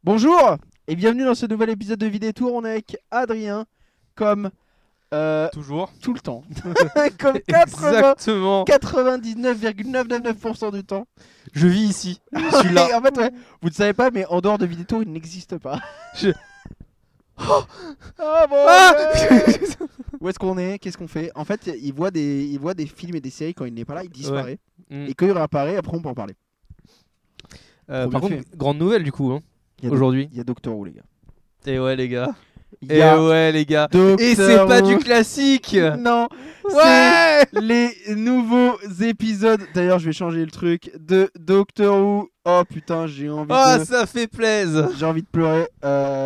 Bonjour et bienvenue dans ce nouvel épisode de Vidétour. On est avec Adrien, comme Toujours. tout le temps, comme Exactement. 99,999% du temps. Je vis ici. Je suis là. Et en fait, ouais, vous ne savez pas, mais en dehors de Vidétour, il n'existe pas. Je- Ah bon. Ah Ouais. Où est-ce qu'on est? Qu'est-ce qu'on fait? En fait, il voit des films et des séries quand il n'est pas là, il disparaît. Mm. Et quand il réapparaît, après on peut en parler. Trop Par bien contre, grande nouvelle du coup, hein, Il y a aujourd'hui. Il y a Doctor Who, les gars. Et ouais, les gars. Il Et y a ouais, les gars. Doctor Et c'est pas Who. du classique. Non, Ouais. c'est les nouveaux épisodes. D'ailleurs, je vais changer le truc de Doctor Who. Oh putain, j'ai envie Ah, de ça fait plaisir. j'ai envie de pleurer.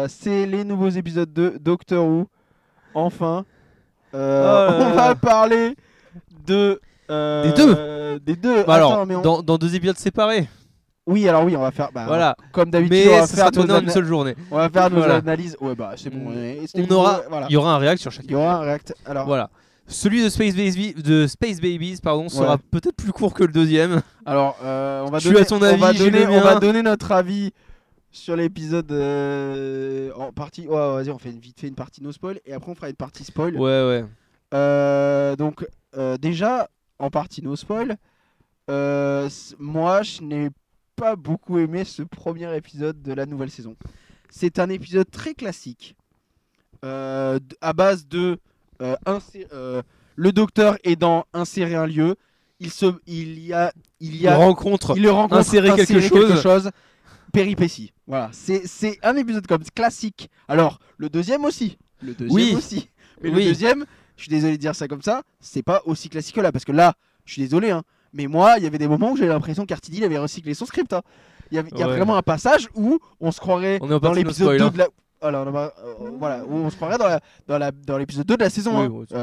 C'est les nouveaux épisodes de Doctor Who. Enfin, là on va là. parler de Des deux. Des deux. Bah alors, Attends, mais dans deux épisodes séparés. oui, alors oui, on va faire. Bah, Voilà. comme d'habitude, Mais on va ça faire sera tourné en une nos seule journée. on va faire nos Voilà. analyses. Ouais, bah c'est bon. Et c'était On cool, aura, voilà. il y aura un réact sur Il y chacun. aura un react. Alors, Voilà. Celui de Space Babies, pardon, sera Ouais. peut-être plus court que le deuxième. Alors, on va Je suis donner, à ton on va avis, j'ai donner, le on va mien. donner notre avis sur l'épisode en partie. Ouais, vas-y, on fait vite fait une partie no spoil et après on fera une partie spoil. Ouais, ouais. Donc, déjà en partie no spoil, moi je n'ai pas beaucoup aimé ce premier épisode de la nouvelle saison. C'est un épisode très classique à base de le docteur est dans insérer un lieu. Il Rencontre. il le rencontre, insérer quelque chose. Péripétie. Voilà, c'est un épisode comme classique. Alors, le deuxième aussi. Le deuxième Oui. aussi. Mais Oui. le deuxième, je suis désolé de dire ça comme ça, c'est pas aussi classique que là. Parce que là, je suis désolé, hein, mais moi, il y avait des moments où j'avais l'impression qu'Artidi il avait recyclé son script. Hein. Il y a Ouais. vraiment un passage où on se croirait On est en dans partie no l'épisode spoil, 2 hein. de la. Alors, voilà, où on se croirait dans l'épisode 2 de la saison Oui, 1.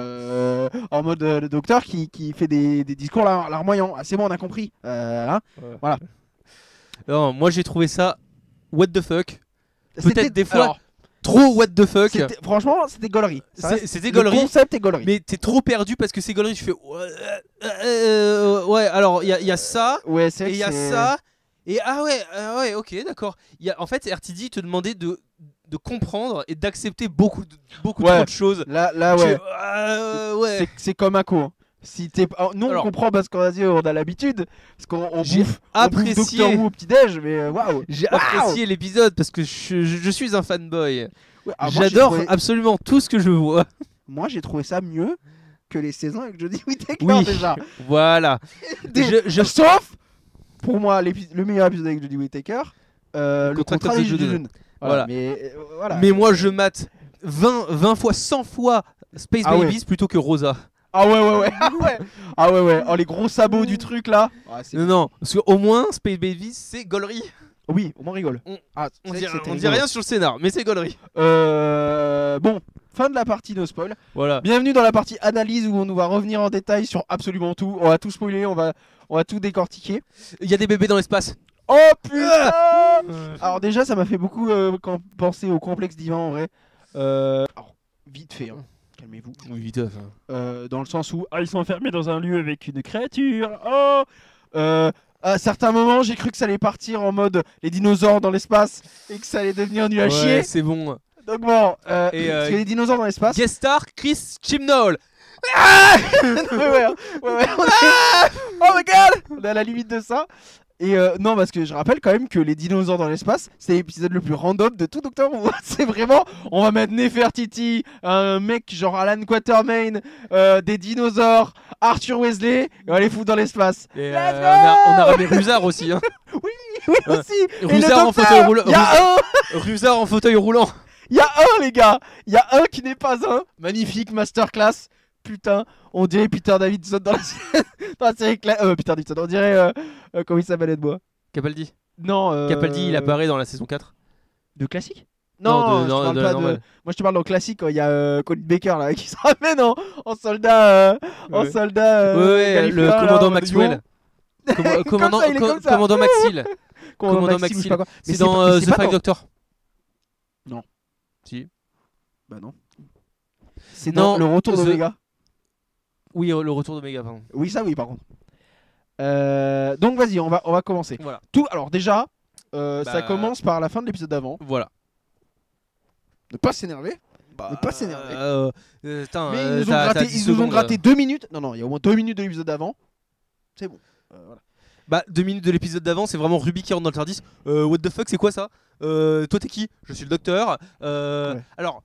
ouais, En mode le docteur qui fait des discours larmoyants. Ah, c'est bon, on a compris. Hein. Ouais. Voilà. Non, moi j'ai trouvé ça what the fuck. C'était- Peut-être des fois alors, trop what the fuck. franchement, c'était gaulerie. Ça reste- C'était Le gaulerie. concept est gaulerie. Mais t'es trop perdu parce que c'est gaulerie. Tu fais ouais. Alors il y a ça Ouais, c'est vrai et il que y a c'est- ça et ouais ok d'accord. En fait RTD te demandait de comprendre et d'accepter beaucoup Ouais. trop de choses. Là, Tu ouais. fais, ouais. C'est comme Ako. Hein. Si t'es... Nous, on Alors- comprend parce qu'on a l'habitude. Parce qu'on J'ai bouffe apprécié. Doctor Who au petit-déj, mais waouh. J'ai Waouh. apprécié l'épisode parce que je suis un fanboy. Ouais, alors moi, J'adore j'ai trouvé- absolument tout ce que je vois. Moi, j'ai trouvé ça mieux que les saisons avec Jodie Whittaker Oui. déjà. Voilà. Sauf, pour moi, le meilleur épisode avec Jodie Whittaker, le Contract contrat of des the Judun. Judun. Voilà. Mais voilà. Mais moi je mate 20 fois, 100 fois Space Ah ouais. Babies plutôt que Rosa. Ah ouais. Ah ouais. Oh, les gros sabots du truc là. Ah, c'est- Non, parce qu'au moins Space Babies c'est gaulerie. Oui, on rigole. On- Ah, c'est On vrai dit, que c'était on dit rigolo. rien sur le scénar, mais c'est gaulerie. Bon, fin de la partie no spoil. Voilà. Bienvenue dans la partie analyse où on nous va revenir en détail sur absolument tout. On va tout spoiler, on va tout décortiquer. Il y a des bébés dans l'espace. Oh putain. Alors déjà, ça m'a fait beaucoup penser au complexe divin en vrai. Alors, vite fait, hein. Calmez-vous. Oui, vite. Dans le sens où ils sont enfermés dans un lieu avec une créature. Oh. À certains moments, j'ai cru que ça allait partir en mode les dinosaures dans l'espace et que ça allait devenir nul à chier. Ouais, c'est bon. Donc bon, Et, parce que les dinosaures dans l'espace. Guest star Chris Chibnall. ouais. Oh my god, on est à la limite de ça. Et non, parce que je rappelle quand même que les dinosaures dans l'espace, c'est l'épisode le plus random de tout Doctor Who. C'est vraiment, on va mettre Nefertiti, un mec genre Alan Quatermain, des dinosaures, Arthur Weasley, et on va les foutre dans l'espace. Et, Let's on go. a ramené Rusard aussi. Hein. Oui Ouais. aussi. Et le Rusard en docteur, fauteuil roulant. il y a un, Rusard en fauteuil roulant. il y a un les gars, il y a un qui n'est pas un. Magnifique masterclass. Putain, on dirait Peter Davidson dans la série Peter Davidson, on dirait comment il s'appelle de bois. Capaldi. Non, Capaldi, il apparaît dans la saison 4. de classique. Non, Non, je te parle de la pas normale. Moi je te parle dans classique quand il y a Colin Baker là qui se ramène en soldat Ouais. soldat Ouais, le galiféen, là, commandant en mode Maxwell. Comme ça, il est comme ça. Commandant Maxil. Commandant Maxime, je sais pas quoi. Mais C'est dans mais The pas Five dans- Doctor. Non. Si. Bah non. C'est Non, dans le retour The- d'Omega. Oui, le retour d'Omega, pardon. Oui, ça oui par contre. Donc vas-y, on va commencer. Voilà. Alors déjà, Ça commence par la fin de l'épisode d'avant. Voilà. Ne pas s'énerver. Ne pas s'énerver. Putain, Mais ils t'as 10 nous ont secondes. gratté 2 minutes. Non, il y a au moins 2 minutes de l'épisode d'avant. C'est bon. Voilà. Bah 2 minutes de l'épisode d'avant, c'est vraiment Ruby qui rentre dans le Tardis. What the fuck, c'est quoi ça? Toi t'es qui? Je suis le docteur. Alors,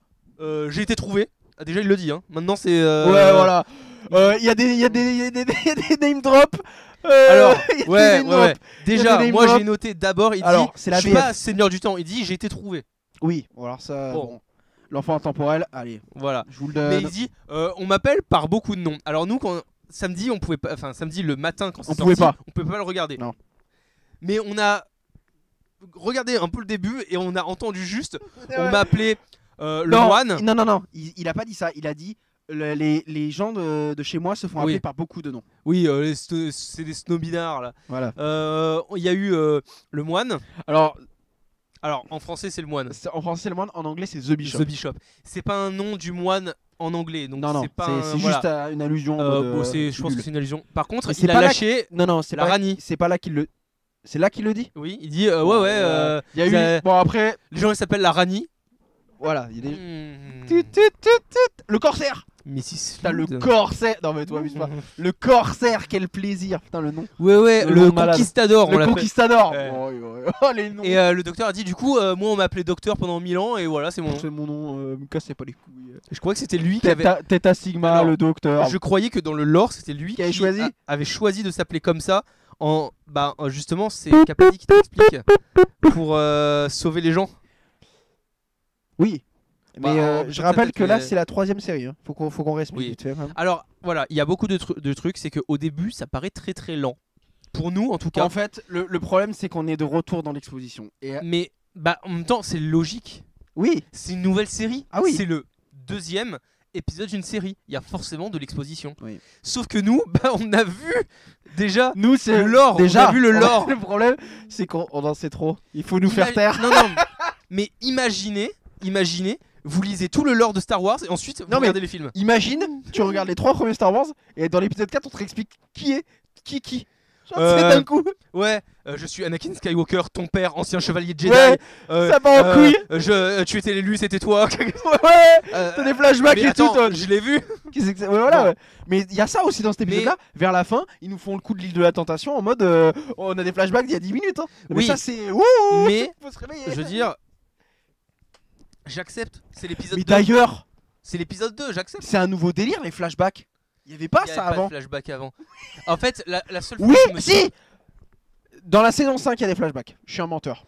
j'ai été trouvé. Ah, déjà il le dit. Hein. Maintenant c'est. Ouais, voilà. Il y a des name drops. Alors, y a des ouais. name drops. Déjà, des name moi drops. j'ai noté d'abord. Il Alors, dit, c'est la je suis VF. pas Seigneur du Temps. Il dit, j'ai été trouvé. Oui, bon, alors ça. Bon. Bon. L'enfant intemporel, allez, Voilà. je vous le Mais donne. il dit, on m'appelle par beaucoup de noms. Alors nous, quand samedi, on pouvait pas. Enfin, samedi le matin quand c'est On sorti, pouvait pas. on pouvait pas le regarder. Non. Mais on a regardé un peu le début et on a entendu juste. On m'a appelé le moine. Non, il a pas dit ça. Il a dit les gens de chez moi se font appeler Oui. par beaucoup de noms. Oui, c'est des snobinards là. Voilà. Il y a eu le moine. Alors, Alors en français c'est le moine. en français c'est le moine, en anglais c'est The Bishop. The Bishop. C'est pas un nom du moine en anglais. Donc Non, c'est pas c'est voilà. juste une allusion. en mode, Bon, je pense que c'est une allusion. Par contre, Mais c'est il a pas là lâché. Non, c'est la pas. Rani. C'est pas là qu'il le. C'est là qu'il le dit. Oui, il dit ouais. Il y a eu. Bon après, Les gens ils s'appellent la Rani. voilà. Il y a des. Hmm. Le corsaire. Mrs. Putain, le Flood. corsaire. Non mais toi, abuse pas. Le corsaire, quel plaisir. Putain, le nom. Ouais, Le le nom de malade. conquistador. on Le l'appelle. conquistador. Ouais. Oh, les noms. Et le docteur a dit du coup, moi on m'a appelé docteur pendant 1000 ans et voilà c'est mon nom. C'est mon nom. Me cassez pas les couilles. Je crois que c'était lui qui avait. Theta Sigma, Alors, le docteur. Je croyais que dans le lore c'était lui Qui avait choisi avait choisi de s'appeler comme ça. Justement c'est Capaldi qui t'explique pour sauver les gens. Oui. Bah, Mais je rappelle que là c'est c'est la 3ème série. Hein. Faut qu'on respecte Oui. vite fait. Même. Alors voilà, il y a beaucoup de trucs, c'est qu'au début ça paraît très très lent. Pour nous en tout cas. En fait, le problème c'est qu'on est de retour dans l'exposition. Et Mais en même temps c'est logique. oui. C'est une nouvelle série. Ah oui. C'est le 2e épisode d'une série. Il y a forcément de l'exposition. Oui. Sauf que nous, on a vu déjà Nous c'est le lore. Déjà, on a vu le lore. Le problème c'est qu'on en sait trop. Il faut nous faire taire. Non, mais imaginez, vous lisez tout le lore de Star Wars et ensuite vous Non, mais- regardez les films. Imagine, tu regardes les 3 premiers Star Wars et dans l'épisode 4 on te réexplique qui est qui. Genre, Euh, c'est d'un coup. Ouais, je suis Anakin Skywalker, ton père, ancien chevalier de Jedi. Ouais, Euh, ça part en couille. Tu étais l'élu, c'était toi. Ouais. T'as des flashbacks mais et attends, tout. Toi. je l'ai vu. Qu'est-ce que c'est Ouais, voilà. Bon. Ouais. Mais il y a ça aussi dans cet épisode-là. Vers la fin, ils nous font le coup de l'île de la tentation en mode on a des flashbacks d'il y a 10 minutes. Hein. Mais Oui. ça c'est. Mais Faut se réveiller. je veux dire, j'accepte. C'est l'épisode Mais 2. d'ailleurs, C'est l'épisode 2, j'accepte. c'est un nouveau délire les flashbacks. Il y avait pas Il y ça avait pas avant. de flashback avant. En fait, la seule fois Oui, que je me si. Dans la saison 5, il y a des flashbacks. Je suis un menteur.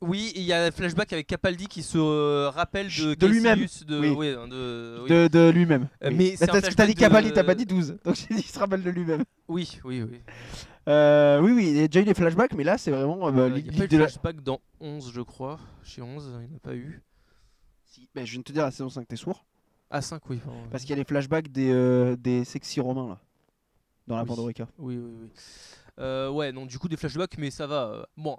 Oui, il y a un flashback avec Capaldi qui se rappelle de De lui-même. Caecilius, de, Oui. oui, de- oui. De lui-même. Mais Oui. c'est un Parce que t'as dit flashback Capaldi, de- t'as pas dit 12. Donc j'ai dit il se rappelle de lui-même. Oui. Oui, il y a déjà eu des flashbacks, mais là c'est vraiment. Il n'y a l'île pas eu de de la- flashback dans 11, je crois. Chez 11, il n'y en a pas eu. Si, bah, je viens de te dire, la saison 5, t'es sourd. Ah, 5, oui. Pardon. Parce qu'il y a les flashbacks des sexy romains là. Dans la Oui. Pandorica. Oui. Ouais, non, du coup, des flashbacks, mais ça va. Bon,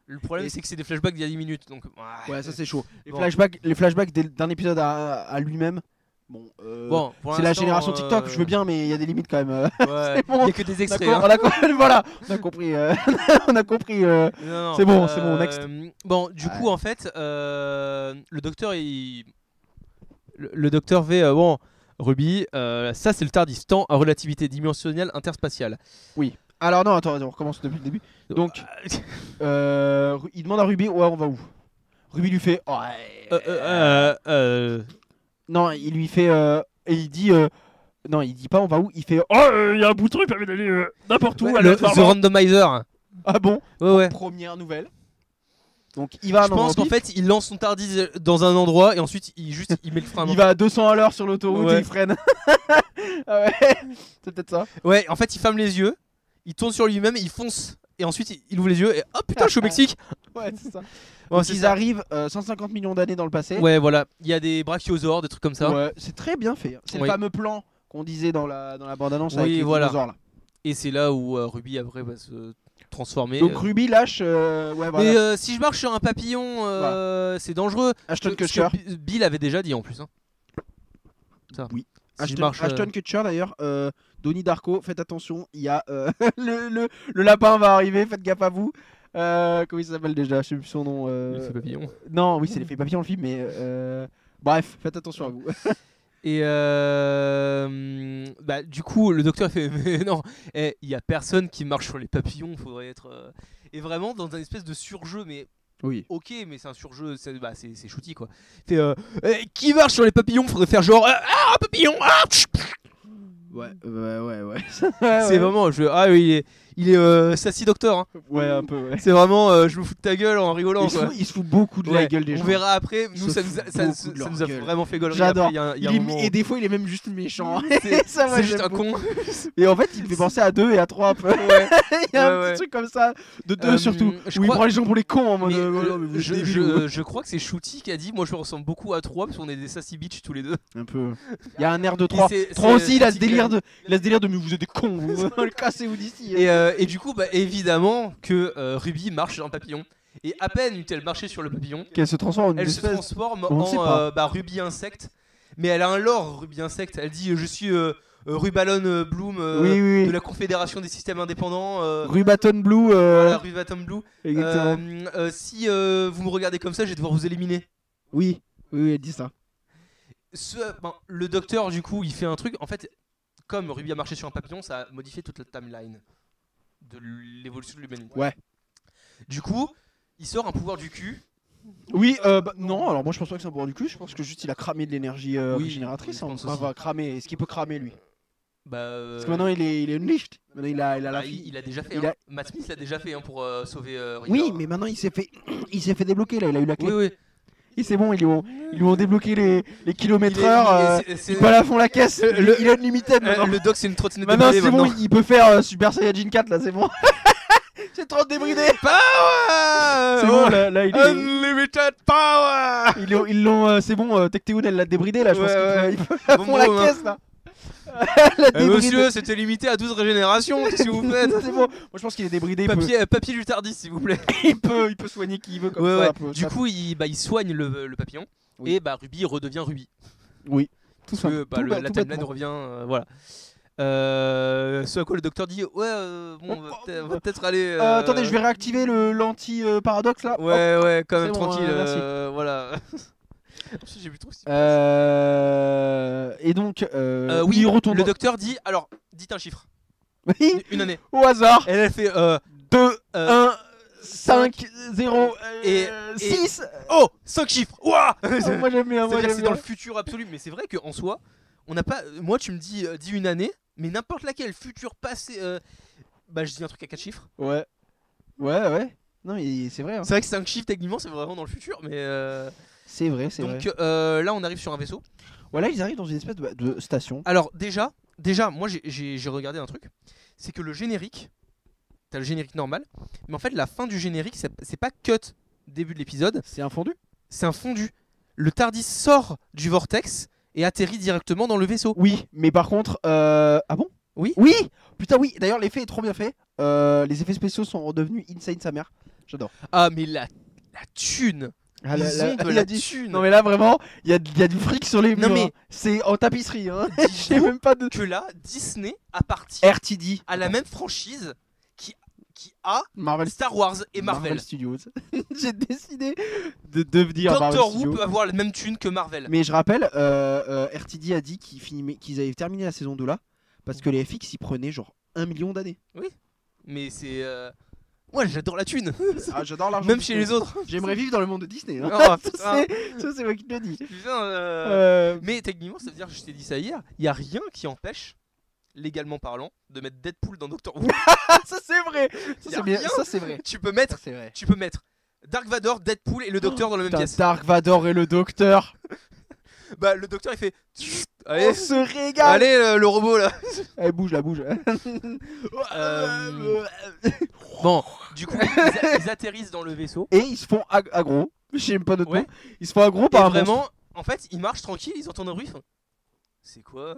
le problème, Et- c'est que c'est des flashbacks d'il y a 10 minutes. Donc, Ouais, ça c'est chaud. Bon. Les flashbacks d'un épisode à lui-même. Bon, Bon, pour c'est la l'instant, génération TikTok, je veux bien, mais il y a des limites quand même. Ouais, il bon. n'y a que des extraits. D'accord, hein. voilà, on a compris. On a compris. Non, C'est bon, next. Bon, du coup, en fait, le docteur, le docteur fait bon, Ruby, ça c'est le TARDIS, temps à relativité dimensionnelle interspatiale. Alors non, attends, on recommence depuis le début. Donc, il demande à Ruby, ouais, on va où Ruby lui fait, non, il lui fait, et il dit, non, il dit pas on va où, il fait, il y a un bout de truc, permet d'aller n'importe où. le The Randomizer. Ah bon Ouais. Première nouvelle. Donc il va à Je un pense endroit qu'en fait, il lance son TARDIS dans un endroit et ensuite il met le frein. il va à 200 à l'heure sur l'autoroute Ouais. et il freine. Ah ouais, c'est peut-être ça. Ouais, en fait, il ferme les yeux, il tourne sur lui-même, il fonce et ensuite il ouvre les yeux et oh putain, je suis au Mexique. Ouais, c'est ça. Ouais, Donc c'est ils ça. arrivent 150 millions d'années dans le passé. Ouais, voilà, il y a des brachiosaures, des trucs comme ça. Ouais, c'est très bien fait. C'est Oui. le fameux plan qu'on disait dans la bande-annonce Oui, avec les voilà. dinosaures là. Et c'est là où Ruby après va se transformer. Donc Ruby lâche, ouais voilà. Mais si je marche sur un papillon, c'est dangereux. Ashton Ce Kutcher. que Bill avait déjà dit en plus. Hein. Ça. Oui. Si je marche, Ashton Kutcher d'ailleurs, Donnie Darko, faites attention, il y a le lapin va arriver, faites gaffe à vous. Comment il s'appelle déjà? Je sais plus son nom. L'effet papillon. Non, oui, c'est l'effet papillon le film, mais bref, faites attention à vous. Et bah, du coup, le docteur fait mais non, il y a personne qui marche sur les papillons, faudrait être. Et vraiment dans un espèce de surjeu, mais Oui. ok, mais c'est un surjeu, c'est shooty quoi. Il fait qui marche sur les papillons, faudrait faire genre un papillon. Ouais. C'est vraiment, oui, il est sassy docteur. Hein. Ouais, un peu, ouais. C'est vraiment, je me fous de ta gueule en rigolant. Il se fout beaucoup de la Ouais, gueule des gens. On verra après, nous Se ça fout nous beaucoup de a leur gueule. vraiment fait gaulerie. J'adore. Après, il y a un moment- Et des fois, il est même juste méchant. Ça, moi, C'est juste j'aime un beaucoup. con. Et en fait, il me fait penser à 2 et à 3 un peu. Ouais. Il y a un Ouais, petit truc comme ça, de 2 surtout, je où il crois- prend les gens pour les cons en mode. Mais, non, mais vous êtes débiles, je crois que c'est Shooty qui a dit moi je ressemble beaucoup à 3 parce qu'on est des sassy bitch tous les deux. un peu. Il y a un air de Et 3. c'est- 3 aussi, il a ce Shooty qui délire de mais vous êtes des cons, vous. Cassez-vous d'ici. Et du coup bah, évidemment que Ruby marche sur un papillon. Et à peine eut-elle marché sur le papillon, Qu'elle se transforme en une elle se espèce. transforme On ne sait en pas. Ruby insecte. Mais elle a un lore Ruby insecte. Elle dit je suis Rubalon Bloom Oui. de la Confédération des systèmes indépendants. Rubaton Blue. Voilà, Rubaton Blue. Exactement. Si vous me regardez comme ça, je vais devoir vous éliminer. Oui, elle dit ça. Le docteur, du coup, il fait un truc. En fait, comme Ruby a marché sur un papillon, ça a modifié toute la timeline de l'évolution de l'humanité. Ouais. Du coup, il sort un pouvoir du cul. Oui, non, alors moi je pense pas que c'est un pouvoir du cul, je pense que juste il a cramé de l'énergie Oui, régénératrice. je pense Enfin, aussi. va cramer, est-ce qu'il peut cramer lui? Bah, Parce que maintenant il est unleashed. Maintenant il a la bah, fille. il a déjà fait. il hein. a- Matt Smith l'a déjà fait hein, pour sauver Rita. Oui, mais maintenant il s'est fait débloquer là, il a eu la clé. Oui. Et c'est bon, ils lui ont débloqué les kilomètres Il est- heure. c'est- Il peut la fond la caisse. le- Il a unlimited maintenant. le doc, c'est une trottinette Maintenant débridée, c'est bon, maintenant. il peut faire Super Saiyajin 4 là, c'est bon. C'est trop débridé. Power C'est bon, là il est. Unlimited power. Ils l'ont, c'est bon, Tecteun elle l'a débridé là, je pense Ouais, qu'il peut à Bon, fond la bon, hein. caisse là. La débridé. Monsieur, c'était limité à 12 régénérations, qu'est-ce que vous faites? C'est bon. Moi je pense qu'il est débridé. Papier du Tardis, s'il vous plaît. Il peut soigner qui il veut comme Ouais, ça. ouais. un peu. Du coup, il soigne le papillon. Oui. Et bah, Ruby redevient Ruby. Oui. Tout Parce ça. que bah, Tout la tout timeline bêtement. revient. Voilà. Ce à quoi le docteur dit ouais, bon, on va peut-être aller. Attendez, je vais réactiver l'anti-paradoxe là. Hop. Ouais, quand C'est même bon, tranquille. merci. Voilà. J'ai plus trop. Et donc, Oui, il retourne. le docteur dit alors, dites un chiffre. Oui, Une année. au hasard. Et elle fait 2, 1, 5, 0, et- 6. oh 5 chiffres. Ouah. Moi j'aime bien, moi C'est-à-dire que j'aime c'est dans bien. le futur absolu, mais c'est vrai qu'en soi, on n'a pas. Moi, tu me dis une année, mais n'importe laquelle, futur, passé. Bah, je dis un truc à 4 chiffres. Ouais. Non, mais c'est vrai. Hein. C'est vrai que 5 chiffres, techniquement, c'est vraiment dans le futur, mais. C'est vrai, c'est vrai. Donc là, on arrive sur un vaisseau. Voilà, ils arrivent dans une espèce de station. Alors, déjà moi, j'ai regardé un truc. C'est que le générique, t'as le générique normal, mais en fait, la fin du générique, c'est pas cut début de l'épisode, C'est un fondu. c'est un fondu. Le Tardis sort du vortex et atterrit directement dans le vaisseau. Oui, mais par contre, ah bon? Oui. Oui. Putain, oui. D'ailleurs, l'effet est trop bien fait. Les effets spéciaux sont redevenus insane sa mère. J'adore. Ah, mais la thune. Ah, Ils ont de il la a dit- thune. Non mais là vraiment, il y a du fric sur les Non, murs. mais- hein. C'est en tapisserie. Hein. J'ai Dis-vous même pas de que là, Disney appartient RTD à la même franchise qui a Marvel Star Wars et Marvel. Studios. J'ai décidé de devenir Marvel Doctor Who Studios. peut avoir la même thune que Marvel. Mais je rappelle, RTD a dit qu'ils avaient terminé la saison 2 là parce que les FX ils prenaient genre 1 million d'années. Mais c'est. Moi, j'adore la thune. Ah, j'adore l'argent. Même chez les autres. J'aimerais vivre dans le monde de Disney. Hein. Oh, ça putain. c'est moi qui te le dis. Putain, Mais techniquement, ça veut dire que je t'ai dit ça hier. Il y a rien qui empêche, légalement parlant, de mettre Deadpool dans Doctor Who. Ça c'est vrai. Ça Y a c'est bien. rien. Ça c'est vrai. tu peux mettre, C'est vrai. Dark Vador, Deadpool et le Docteur dans la même Putain, pièce. Dark Vador et le Docteur. Bah, le Docteur il fait. On Allez, se régale. allez, le robot là. Allez, bouge là, bouge. Bon, du coup, ils atterrissent dans le vaisseau. Et ils se font aggro. Je sais même pas d'autre Ouais. mot. Ils se font aggro Et par un vraiment, monstre. en fait, ils marchent tranquilles, ils entendent un bruit. C'est quoi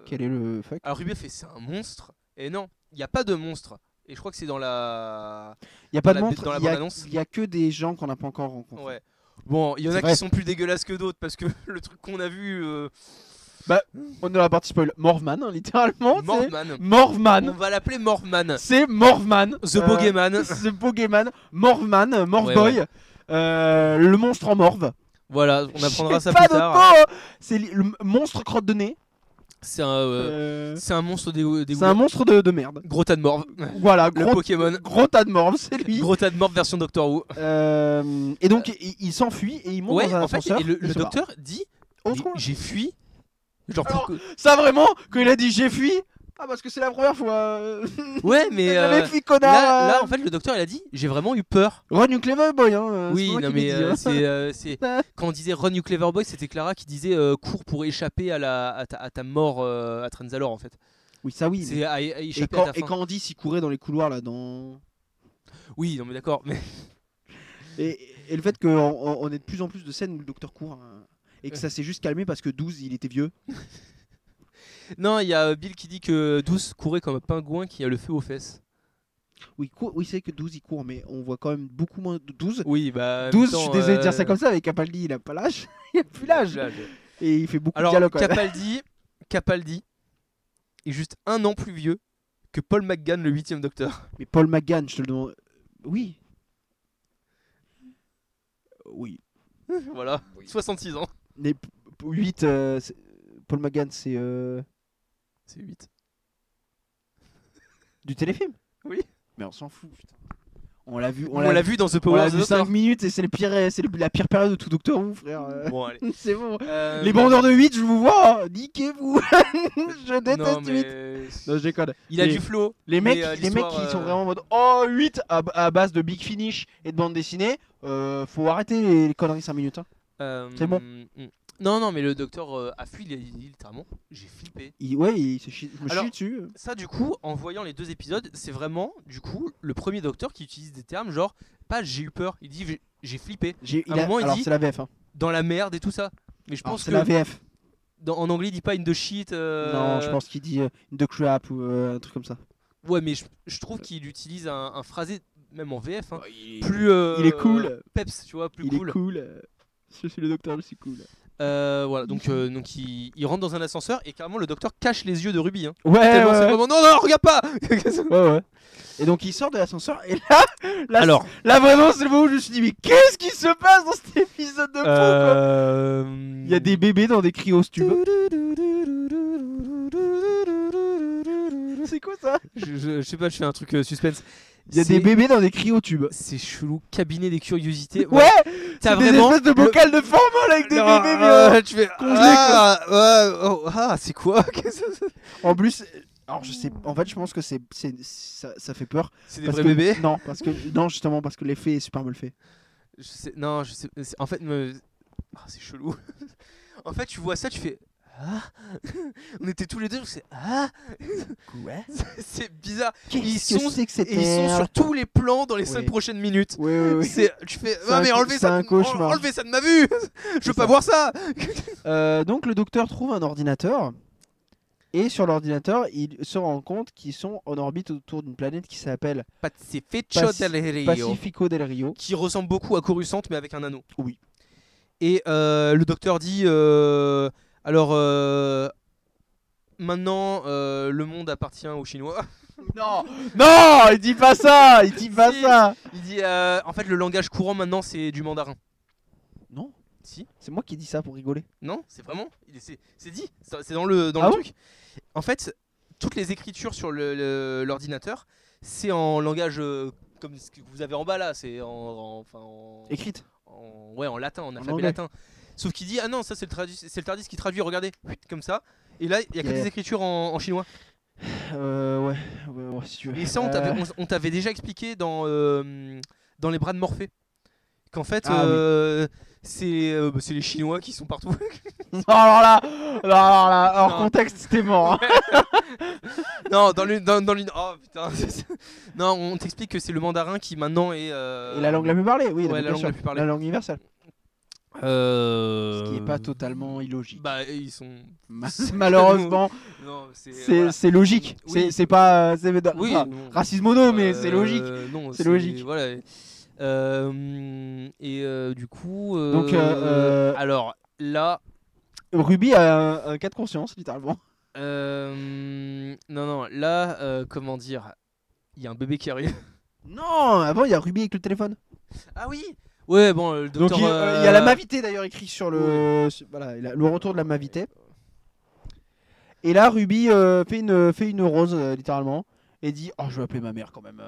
Quel est le fuck? Alors Ruby fait c'est un monstre. Et non, il n'y a pas de monstre. Et je crois que c'est dans la. Il y a pas de dans la- monstre. dans la Il y a- bande-annonce. il y a que des gens qu'on n'a pas encore rencontrés. Ouais. Bon, il y en C'est a vrai. qui sont plus dégueulasses que d'autres parce que le truc qu'on a vu. On est dans la partie spoil. Morvman, hein, littéralement. Morvman. On Morvman. va l'appeler Morvman. C'est Morvman. The Bogeyman. The Bogeyman. Morvman. Morboy. Ouais. Le monstre en morve. Voilà, on apprendra ça pas plus tard. d'autre mot, hein. C'est le monstre crotte de nez. C'est un monstre des C'est un monstre de merde. Gros tas de morve. Voilà, Le Pokémon. gros tas de morve, c'est lui. Gros tas de morve version Doctor Who. Et donc il s'enfuit et il monte dans un ascenseur. Et le se barre. docteur dit j'ai fui. Genre Alors, ça vraiment, quand il a dit j'ai fui. Ah, parce que c'est la première fois. Ouais, mais J'avais fui, connard. là, en fait, le docteur il a dit j'ai vraiment eu peur. Run you clever boy, hein. Oui, c'est moi non, qui mais l'ai dit, hein. c'est quand on disait Run You Clever Boy, c'était Clara qui disait cours pour échapper à ta mort à Trenzalore en fait. Oui, ça oui. C'est à Et échapper à ta fin. quand on dit s'il courait dans les couloirs là, dans. Oui, non mais d'accord, mais Et le fait qu'on ait de plus en plus de scènes où le docteur court hein, et que ça s'est juste calmé parce que 12 il était vieux. non, il y a Bill qui dit que 12 courait comme un pingouin qui a le feu aux fesses. Oui, c'est que 12 il court, mais on voit quand même beaucoup moins de 12. Oui, bah. 12, je suis désolé de dire ça comme ça, mais Capaldi il a pas l'âge, il a plus l'âge. Et il fait beaucoup de dialogue quand même. Capaldi est juste un an plus vieux que Paul McGann, le 8ème docteur. Mais Paul McGann, je te le demande. Oui. Oui. Voilà, 66 ans. Mais 8, Paul McGann, c'est. C'est 8. Du téléfilm. Oui. Mais on s'en fout, putain. On l'a vu. On l'a vu dans The On Power l'a of the vu Doctor. 5 minutes et c'est la pire période de tout Doctor Who, frère. Bon, allez. C'est bon. Les bandeurs de 8, je vous vois. Hein. Niquez-vous. Je déteste 8. Non, je déconne. Il a du flow. Les mecs qui sont vraiment en mode oh 8 à base de Big Finish et de bande dessinée, faut arrêter les conneries 5 minutes. Hein. C'est bon. Non, mais le docteur a fui littéralement. J'ai flippé. Je me chie dessus. Ça, du coup, en voyant les 2 épisodes, c'est vraiment, du coup, le premier docteur qui utilise des termes genre, pas j'ai eu peur, il dit j'ai flippé. À un moment, il dit c'est la VF. Hein. dans la merde et tout ça. Mais je pense c'est que. la VF. En anglais, il dit pas in the shit. Non, je pense qu'il dit in the crap ou un truc comme ça. Ouais, mais je trouve qu'il utilise un phrasé, même en VF, hein, il plus. il est cool. Peps, tu vois, plus il cool. est cool. Je suis le docteur, je suis cool. Voilà, donc il rentre dans un ascenseur et carrément le docteur cache les yeux de Ruby. Hein. Ouais, Tellement c'est ouais. vraiment non, regarde pas. Ouais. Et donc il sort de l'ascenseur et là, Alors, là vraiment c'est le moment où je me suis dit mais qu'est-ce qui se passe dans cet épisode de fou quoi. Il y a des bébés dans des cryostubes. C'est quoi ça? Je sais pas, je fais un truc suspense. Il y a des bébés dans des cryotubes. C'est chelou, cabinet des curiosités. Ouais, t'as c'est vraiment des espèces de bocal de formol avec des bébés tu fais c'est quoi? En plus, alors je sais, en fait je pense que ça fait peur. C'est des vrais bébés? Non, justement parce que l'effet est super mal fait. Je sais, en fait c'est chelou. En fait, tu vois ça, tu fais on était tous les deux, c'est Ouais. c'est bizarre. Ils sont sur tous les plans dans les 5 prochaines minutes. Oui. Tu fais mais enlevez ça, un cauchemar. enlevez ça de ma vue. Je veux pas voir ça. Donc le docteur trouve un ordinateur et sur l'ordinateur, il se rend compte qu'ils sont en orbite autour d'une planète qui s'appelle Pacifico del Rio, qui ressemble beaucoup à Coruscant mais avec un anneau. Oui. Et le docteur dit alors maintenant le monde appartient aux Chinois. Non, il dit pas ça, il dit en fait le langage courant maintenant c'est du mandarin. Non. Si. C'est moi qui dis ça pour rigoler. Non, c'est vraiment c'est dit, c'est dans le truc. En fait, toutes les écritures sur l'ordinateur, c'est en langage comme ce que vous avez en bas là, c'est écrite. En latin, en alphabet latin. Sauf qu'il dit ah non, ça c'est le Tardis qui traduit, regardez, comme ça. Et là, il y a que des écritures en chinois. Ouais, si tu veux. Et ça, on t'avait déjà expliqué dans les bras de Morphée. Qu'en fait, c'est les Chinois qui sont partout. Alors là, hors contexte, c'était mort. Hein. Non, dans l'une. Oh putain. Non, on t'explique que c'est le mandarin qui maintenant est. Et la langue la plus parlée, oui. Ouais, la langue la plus parlée. La langue universelle. Ce qui est pas totalement illogique. Bah, ils sont. Malheureusement. Non, c'est logique. Oui. C'est pas. Oui, racisme mono, mais c'est logique. Non, c'est logique. Voilà. Du coup. Donc, alors là, Ruby a un cas de conscience, littéralement. Non, là, comment dire, il y a un bébé qui arrive. Non, avant il y a Ruby avec le téléphone. Ah oui. Ouais, bon, le Donc docteur. il y a la Mavité d'ailleurs écrit sur le, voilà, le retour de la Mavité. Et là Ruby fait une rose littéralement et dit oh je vais appeler ma mère quand même.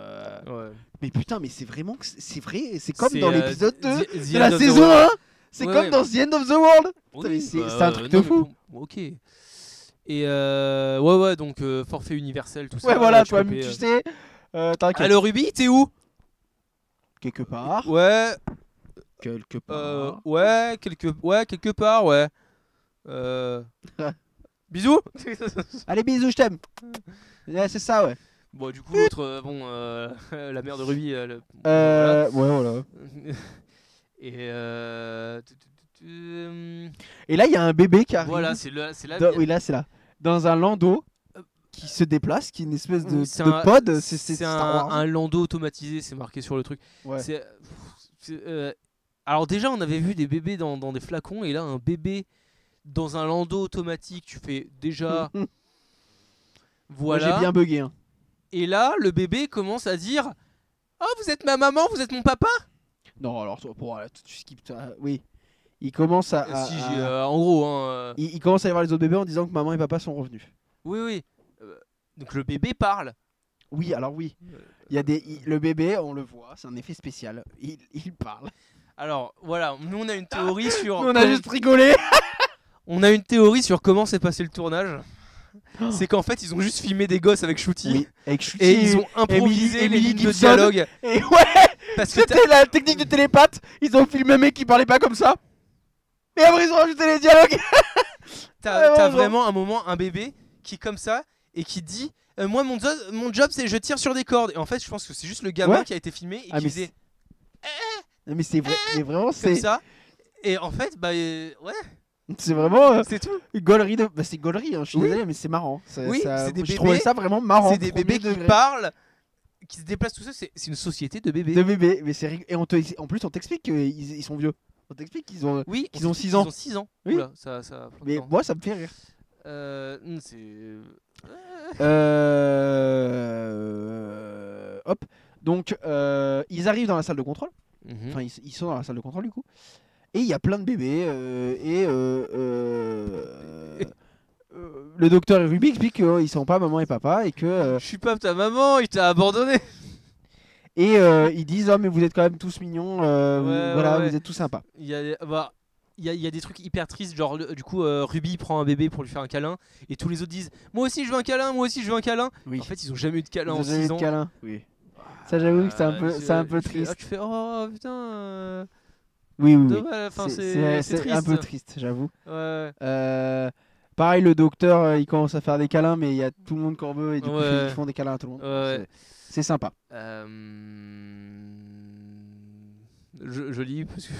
Ouais. Mais putain mais c'est vraiment c'est vrai, c'est comme C'est, dans l'épisode 2 The de End la of the saison World. 1. C'est Ouais, comme ouais. dans The End of the World. Oui, Putain, mais c'est bah, un truc non, de mais fou. ok. Et ouais, donc forfait universel, tout ça. Ouais voilà tu toi peux payer, tu sais. T'inquiète. Alors Ruby, t'es où? Quelque part. Ouais, Quelque part. ouais, quelque part, ouais. Bisous. Allez bisous je t'aime. Ouais, c'est ça ouais. Bon, du coup, l'autre, la mère de Ruby, voilà. Ouais voilà. Et Et là il y a un bébé qui arrive. voilà, c'est là. Oui là c'est là. Dans un landau qui se déplace, qui est une espèce de un pod. C'est c'est Star Wars. un landau automatisé, c'est marqué sur le truc. Ouais. Alors déjà, on avait vu des bébés dans des flacons, et là, un bébé dans un landau automatique, tu fais déjà... Moi, Voilà. j'ai bien bugué. Hein. Et là, le bébé commence à dire « Oh, vous êtes ma maman, vous êtes mon papa ?» Non, alors pour tu skippes ça. Oui. Il commence En gros, hein, il commence à y voir les autres bébés en disant que maman et papa sont revenus. oui. Donc le bébé parle. Oui, alors oui. Il y a le bébé, on le voit, c'est un effet spécial. Il parle. Alors voilà, nous on a une théorie sur... Nous, on a juste rigolé. On a une théorie sur comment s'est passé le tournage. C'est qu'en fait, ils ont juste filmé des gosses avec Shooty. Oui, avec Shooty Et ils ont improvisé Emily les lignes de Gibson. dialogue. Et ouais, Parce que c'était la technique de télépathe. Ils ont filmé un mec qui parlait pas comme ça. Et après ils ont rajouté les dialogues. t'as vraiment un moment, un bébé qui est comme ça et qui dit moi mon job c'est je tire sur des cordes. Et en fait je pense que c'est juste le gamin qui a été filmé et qui faisait Non, mais c'est vrai, mais vraiment comme c'est ça. Et en fait bah ouais, c'est vraiment c'est tout. une gaulerie de c'est gaulerie hein, je suis Oui. désolé mais c'est marrant. Oui, c'est des je trouvais bébés. ça vraiment marrant. C'est des bébés qui parlent, qui se déplacent tout ça. C'est une société de bébés. De bébés, mais c'est et en plus on t'explique qu'ils sont vieux. On t'explique qu'ils ont Oui, ont 6 ans. Ils ont 6 ans. Oui. Oula, ça Mais moi ça me fait rire. C'est Hop. Donc ils arrivent dans la salle de contrôle. Mhm. Enfin ils sont dans la salle de contrôle du coup. Et il y a plein de bébés le docteur et Ruby expliquent qu'ils sont pas maman et papa et que Je suis pas ta maman, il t'a abandonné. et ils disent oh mais vous êtes quand même tous mignons voilà ouais. vous êtes tous sympas. Il y a des trucs hyper tristes, genre du coup Ruby prend un bébé pour lui faire un câlin et tous les autres disent moi aussi je veux un câlin, moi aussi je veux un câlin. Oui. En fait ils ont jamais eu de câlin en Vous avez 6 eu ans. de câlin. Oui. Ça j'avoue que c'est un peu triste. Tu fais oh putain. Oui. Dommage, enfin, c'est triste. un peu triste j'avoue. Ouais. Pareil le docteur il commence à faire des câlins mais il y a tout le monde qu'on veut et du coup Ouais. ils font des câlins à tout le monde. Ouais. C'est sympa. Je lis parce que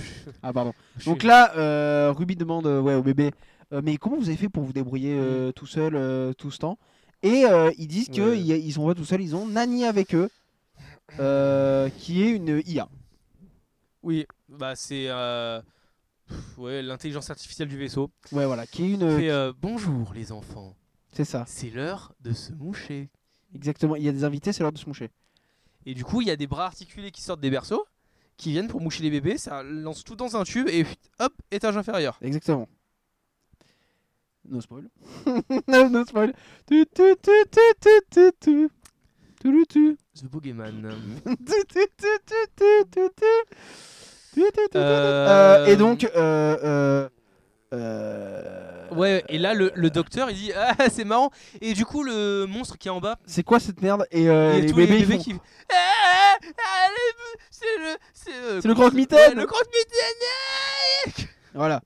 Ah pardon. je Donc suis- là, Ruby demande au bébé mais comment vous avez fait pour vous débrouiller tout seul tout ce temps. Et ils disent Ouais. qu'ils sont pas tout seuls, ils ont Nani avec eux qui est une IA. Oui, bah c'est ouais, l'intelligence artificielle du vaisseau. Ouais voilà, qui est Il une... fait bonjour les enfants, C'est ça, c'est l'heure de se moucher. exactement. Il y a des invités, c'est l'heure de se moucher. Et du coup, il y a des bras articulés qui sortent des berceaux, qui viennent pour moucher les bébés, ça lance tout dans un tube et hop, étage inférieur. Exactement. No spoil. No spoil. Tu, tu, tu, tu, tu, tu, tu. Tu, tu, tu. The Boogeyman. Tu, tu, tu, tu, tu, tu, tu. Tu, tu, tu, tu. Et donc Ouais, et là le docteur il dit ah c'est marrant, et du coup le monstre qui est en bas, c'est quoi cette merde? Et et les tous les bébés, bébés ils font... qui c'est le croque-mitaine. le croque-mitaine. Voilà.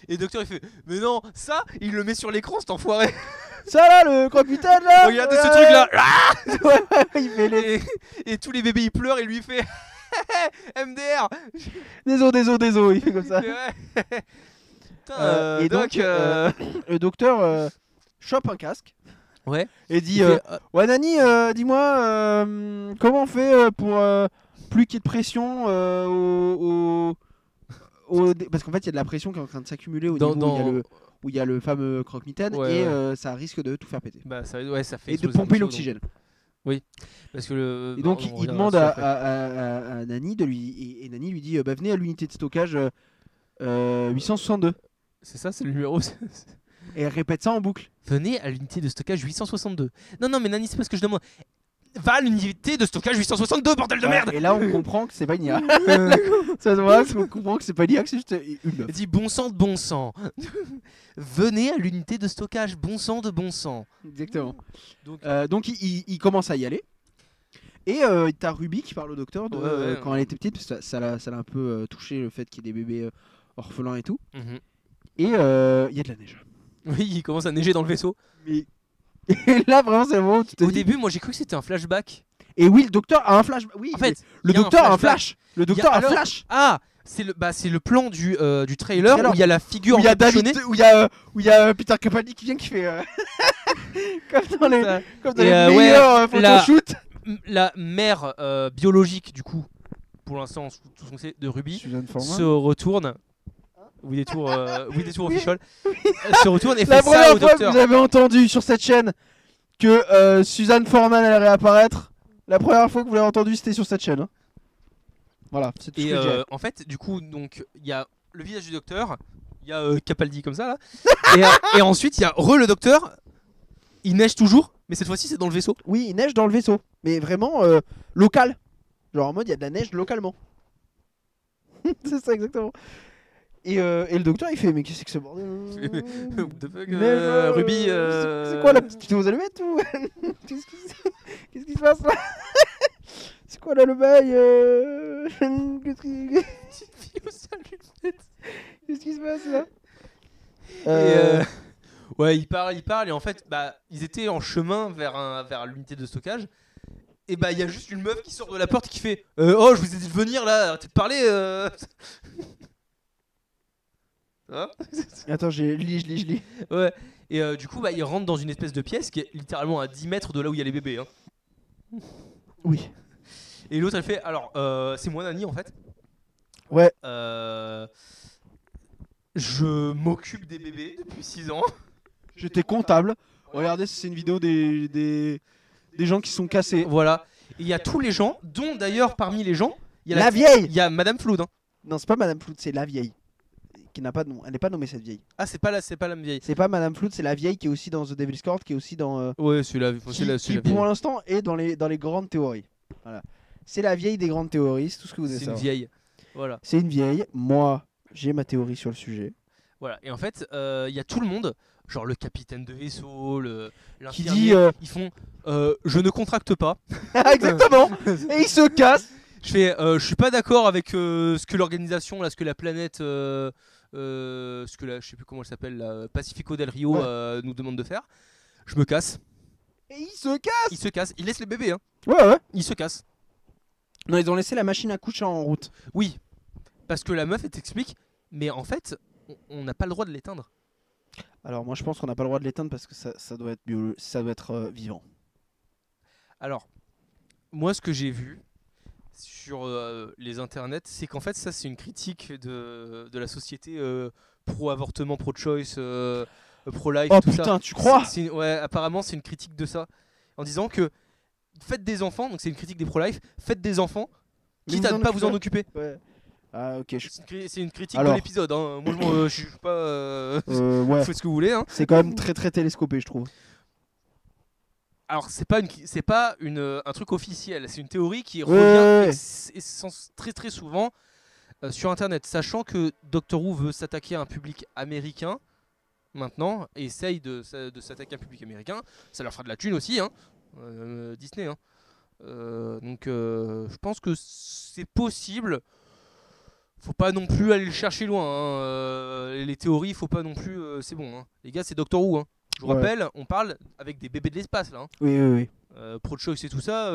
Et le docteur il fait mais non, ça il le met sur l'écran cet enfoiré. Ça là, le croque-mitaine là. Regardez ce truc là. Ouais, il fait les... Et tous les bébés ils pleurent et lui il fait MDR. Désolé, il fait comme ça. Ouais. Putain, Et donc, le docteur chope un casque ouais. et dit Il fait, ouais Nani, dis-moi comment on fait pour plus qu'il y ait de pression parce qu'en fait il y a de la pression qui est en train de s'accumuler au Dans- niveau où il y a le fameux croque-mitaine Ouais, et ça risque de tout faire péter. Bah ça fait Et de exploser un pomper morceau, l'oxygène. donc. Parce que Et donc on il reviendra demande là-dessus à Nani de lui et Nani lui dit bah, venez à l'unité de stockage 862 C'est ça, c'est le numéro. et elle répète ça en boucle. Venez à l'unité de stockage 862. Non, mais Nani, c'est pas ce que je demande. Va à l'unité de stockage 862, bordel de merde. Et là on comprend que c'est pas une IA. Ça se voit, on comprend que c'est pas une IA, que c'est juste une meuf. Elle dit bon sang de bon sang. Venez à l'unité de stockage, bon sang de bon sang. Exactement. Donc, Donc il commence à y aller. Et t'as Ruby qui parle au docteur de, Ouais. quand elle était petite, parce que ça l'a un peu touché le fait qu'il y ait des bébés orphelins et tout. mhm. Et il y a de la neige. Oui, il commence à neiger dans le vaisseau. Mais... Et là vraiment c'est le moment où tu te Au dis... début, moi j'ai cru que c'était un flashback. Et oui, le docteur a un flash. Oui, En fait, le il y a un docteur a un flashback. flash. Le docteur a un alors- flash. Ah, c'est le plan du trailer trailer. où il y a la figure Où il y a encapuchonnée. David, où il y a Peter Capaldi qui vient qui fait comme dans les, Ça. comme dans Et, les ouais, meilleurs la- photoshoot. La mère biologique, du coup, pour l'instant, tout ce qu'on sait de Ruby, se retourne. Oui, détour official. Se retourne et La fait ça première au fois que docteur. vous avez entendu sur cette chaîne que Suzanne Foreman allait réapparaître, la première fois que vous l'avez entendu c'était sur cette chaîne. Hein. Voilà, c'est tout ce Et que j'ai. en fait, du coup, donc il y a le visage du docteur, il y a Capaldi comme ça là, et ensuite il y a le docteur. Il neige toujours, mais cette fois-ci c'est dans le vaisseau. Oui, il neige dans le vaisseau, mais vraiment local. Genre en mode il y a de la neige localement. C'est ça exactement. Et le docteur il fait mais qu'est-ce que c'est bordel What the fuck, Neige, Ruby. C'est quoi la petite vidéo aux allumettes ou qu'est-ce qui se passe là? C'est quoi là le bail Qu'est-ce qui se passe là? Ouais, il parle et en fait, ils étaient en chemin vers l'unité de stockage. Et il y a juste une meuf qui sort de la porte qui fait oh, je vous ai dit de venir là, arrêtez de parler. Hein Attends, je lis. Ouais. Et du coup, il rentre dans une espèce de pièce qui est littéralement à 10 mètres de là où il y a les bébés. Hein. Oui. Et l'autre, elle fait alors, c'est moi, Nani, en fait. Ouais. Je m'occupe des bébés depuis 6 ans. J'étais comptable. Regardez, c'est une vidéo des gens qui sont cassés. Voilà. Et il y a tous les gens, dont d'ailleurs parmi les gens, il y a La vieille. il y a Madame Flood. Hein. Non, c'est pas Madame Flood, c'est la vieille. Qui n'a pas de nom. Elle n'est pas nommée cette vieille. Ah, c'est pas la vieille. C'est pas Madame Flood, c'est la vieille qui est aussi dans The Devil's Court, qui est aussi dans. Ouais, c'est la Qui vieille. pour l'instant est dans les grandes théories. Voilà. C'est la vieille des grandes théories, c'est tout ce que vous devez C'est une savoir. vieille. Voilà. C'est une vieille. Moi, j'ai ma théorie sur le sujet. Voilà. Et en fait, il y a tout le monde, genre le capitaine de vaisseau, Qui l'infirmier, dit. ils font je ne contracte pas. Exactement. Et il se casse. Je fais je suis pas d'accord avec ce que l'organisation là, ce que la planète ce que je sais plus comment elle s'appelle, la Pacifico del Rio nous demande de faire. Je me casse. Et il se casse. Il se casse, il laisse les bébés hein. Ouais. Il se casse. Non, ils ont laissé la machine à coucher en route. Oui. Parce que la meuf elle t'explique mais en fait, on n'a pas le droit de l'éteindre. Alors moi je pense qu'on n'a pas le droit de l'éteindre parce que ça doit être vivant. Alors, moi ce que j'ai vu sur les internets, c'est qu'en fait ça c'est une critique de la société pro-avortement, pro-choice, pro-life, Oh tout ça. putain, tu crois? Ouais, apparemment c'est une critique de ça. En disant que faites des enfants, donc c'est une critique des pro-life, faites des enfants, quitte à ne pas vous en occuper. Ouais. Ah ok. C'est une critique Alors. de l'épisode, hein. Moi je suis pas... Ouais. Faites ce que vous voulez. Hein. C'est quand même très très télescopé, je trouve. Alors c'est pas un truc officiel, c'est une théorie qui Ouais. revient très très souvent sur internet, sachant que Doctor Who veut s'attaquer à un public américain maintenant, et essaye de s'attaquer à un public américain, ça leur fera de la thune aussi, hein, Disney. Hein. Donc je pense que c'est possible. Faut pas non plus aller le chercher loin. Hein. Les théories, faut pas non plus. C'est bon. Hein. Les gars, c'est Doctor Who. Hein. Je vous rappelle, on parle avec des bébés de l'espace là. Hein. Oui. Pro-choice et tout ça.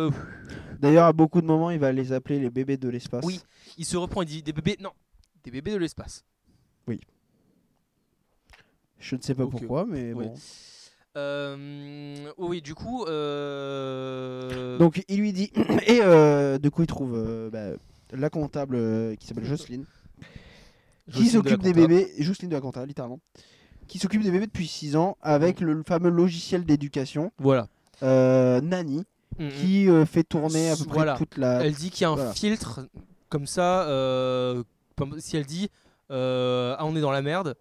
D'ailleurs, à beaucoup de moments, il va les appeler les bébés de l'espace. Oui, il se reprend, il dit des bébés. Non, des bébés de l'espace. Je ne sais pas Ok. pourquoi, mais Oui. bon. Oui, du coup. Donc il lui dit et du coup il trouve la comptable qui s'appelle Jocelyne. qui s'occupe des bébés, Jocelyne de la Conta, littéralement, qui s'occupe des bébés depuis 6 ans avec le fameux logiciel d'éducation, Voilà. Nani, qui fait tourner à peu près toute la... Elle dit qu'il y a un filtre comme ça, si elle dit on est dans la merde,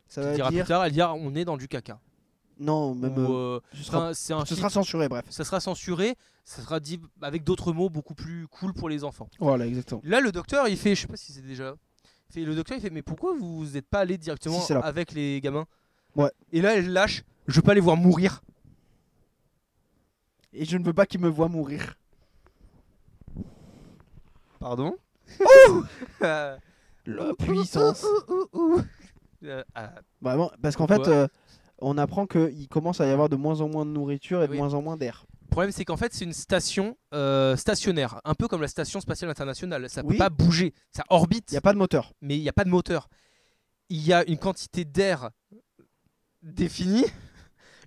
ça va dira dire... plus tard, elle dira on est dans du caca. Non, même ce sera censuré, bref. Ça sera censuré, ça sera dit avec d'autres mots beaucoup plus cool pour les enfants. Voilà, exactement. Là, le docteur, il fait, je sais pas si c'est déjà... Le docteur, il fait, mais pourquoi vous n'êtes pas allé directement avec les gamins? Ouais. Et là, elle lâche, je veux pas les voir mourir. Et je ne veux pas qu'ils me voient mourir. Pardon? La puissance. Vraiment, parce qu'en fait, on apprend qu'il commence à y avoir de moins en moins de nourriture et de moins en moins d'air. Le problème, c'est qu'en fait, c'est une station stationnaire, un peu comme la station spatiale internationale. Ça peut pas bouger, ça orbite. Il n'y a pas de moteur. Mais il n'y a pas de moteur. Il y a une quantité d'air définie,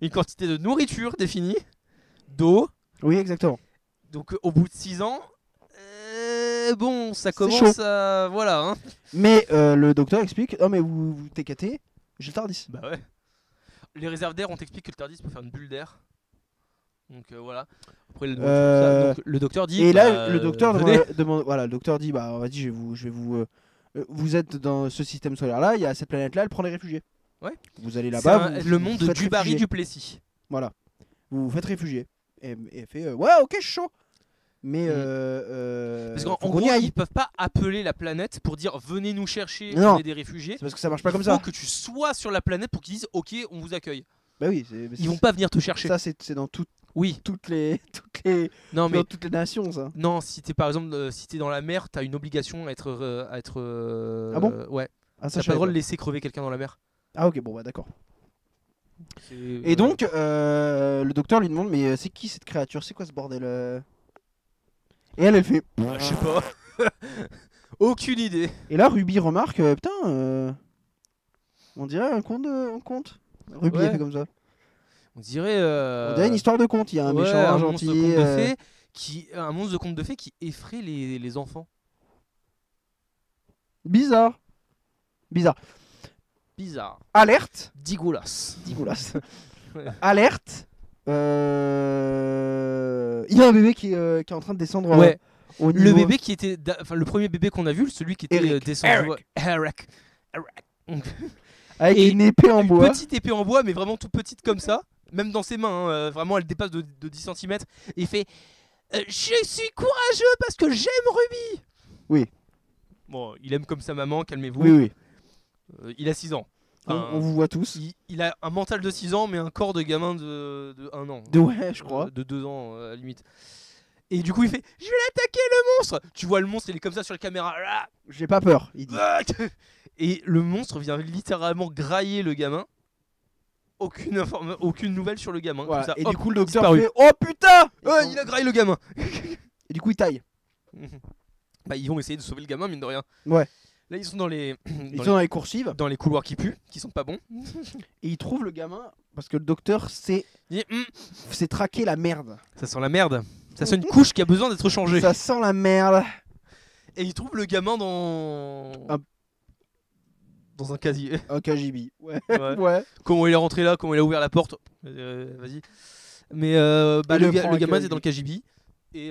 une quantité de nourriture définie, d'eau. Oui, exactement. Donc, au bout de 6 ans, bon, ça commence à... Voilà. Hein. Mais le docteur explique, non mais vous TKT, j'ai le TARDIS. Bah ouais. Les réserves d'air, on t'explique que le TARDIS peut faire une bulle d'air. Donc voilà. Après donc, le docteur dit. Et là, le docteur demande, voilà, le docteur dit, bah vas-y, je vais vous, vous êtes dans ce système solaire là, il y a cette planète là, elle prend les réfugiés. Ouais. Vous allez là-bas. Le monde de Dubarry Duplessis. Voilà. Vous vous faites réfugier. Et elle fait, ouais, ok, je suis chaud. Mais parce qu'en gros, ils peuvent pas appeler la planète pour dire venez nous chercher, on est des réfugiés. C'est parce que ça marche pas comme ça. Il faut que tu sois sur la planète pour qu'ils disent ok, on vous accueille. Bah oui, ils vont pas venir te chercher. Ça c'est dans toutes les non, mais dans toutes les nations ça. Non, si t'es par exemple si t'es dans la mer, t'as une obligation à être ah bon? Ouais. Ah, t'as pas le droit de laisser crever quelqu'un dans la mer. Ah ok, bon bah d'accord. Et donc le docteur lui demande mais c'est qui cette créature, c'est quoi ce bordel Et elle fait je sais pas. Aucune idée. Et là Ruby remarque putain on dirait un conte. Ruby elle fait comme ça. On dirait une histoire de conte, il y a un méchant, un gentil, un monstre de conte de fées qui effraie les enfants. Bizarre. Alerte. Digoulas. Alerte. Il y a un bébé qui est en train de descendre au niveau. Le bébé qui était... Enfin, le premier bébé qu'on a vu, celui qui était descendu... Eric. Avec une épée en bois. Une petite épée en bois, mais vraiment toute petite comme ça. Même dans ses mains, hein, vraiment elle dépasse de 10 cm. Et il fait je suis courageux parce que j'aime Ruby. Oui. Bon, il aime comme sa maman, calmez-vous. Oui. Il a 6 ans. On vous voit tous. Il a un mental de 6 ans, mais un corps de gamin de 1 an. Ouais, je crois. De 2 ans, à la limite. Et du coup, il fait je vais l'attaquer le monstre. Tu vois le monstre, il est comme ça sur la caméra. J'ai pas peur, il dit. Et le monstre vient littéralement grailler le gamin. Aucune nouvelle sur le gamin. Voilà. Ça, et hop, du coup, le docteur disparu. fait oh putain. Il a graillé le gamin. Et du coup, il taille. Bah, ils vont essayer de sauver le gamin, mine de rien. Ouais. Là, ils sont dans les coursives. Dans les couloirs qui puent, qui sont pas bons. Et ils trouvent le gamin parce que le docteur c'est traquer la merde. Ça sent la merde. Ça sent une couche qui a besoin d'être changée. Ça sent la merde. Et ils trouvent le gamin dans un casier. Un KGB. Ouais. Comment il est rentré là, comment il a ouvert la porte. Vas-y. Mais le gamin était dans le KGB. Et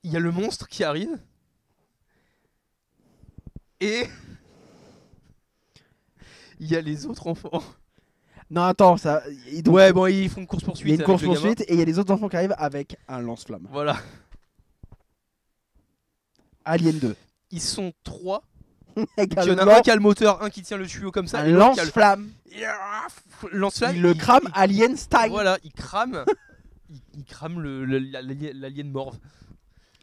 il y a le monstre qui arrive. Et il y a les autres enfants. Non, attends, ça. Donc, ouais, bon, ils font une course-poursuite. Il y a une course-poursuite et il y a les autres enfants qui arrivent avec un lance-flamme. Voilà. Alien 2. Ils sont 3. Il y en a un qui a le moteur, un qui tient le tuyau comme ça. Un lance-flamme. Lance-flamme. Il le crame Alien style. Voilà, il crame. il crame l'alien morve.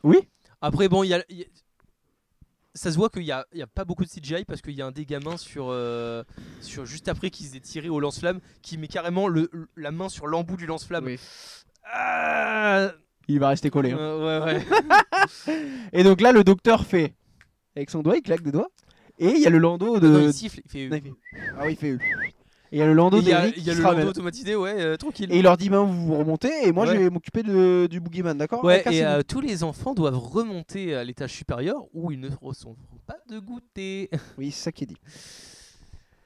Oui. Après, bon, ça se voit qu'il y a pas beaucoup de CGI parce qu'il y a un des gamins sur juste après qu'ils aient tiré au lance-flamme qui met carrément la main sur l'embout du lance-flamme. Oui. Il va rester collé. Ouais. Et donc là, le docteur fait avec son doigt, il claque des doigts. Et il y a le landau de. Non, il siffle, il fait. Ah oui, il fait. Et il y a le landau Et il y a, d'Eric il qui y a se le ramène. landau automatisé, ouais, tranquille. Et il leur dit ben vous remontez et moi Ouais. je vais m'occuper du boogeyman, d'accord? Ouais, Allez, et cassez-vous. tous les enfants doivent remonter à l'étage supérieur où ils ne recevront pas de goûter. Oui, c'est ça qui est dit.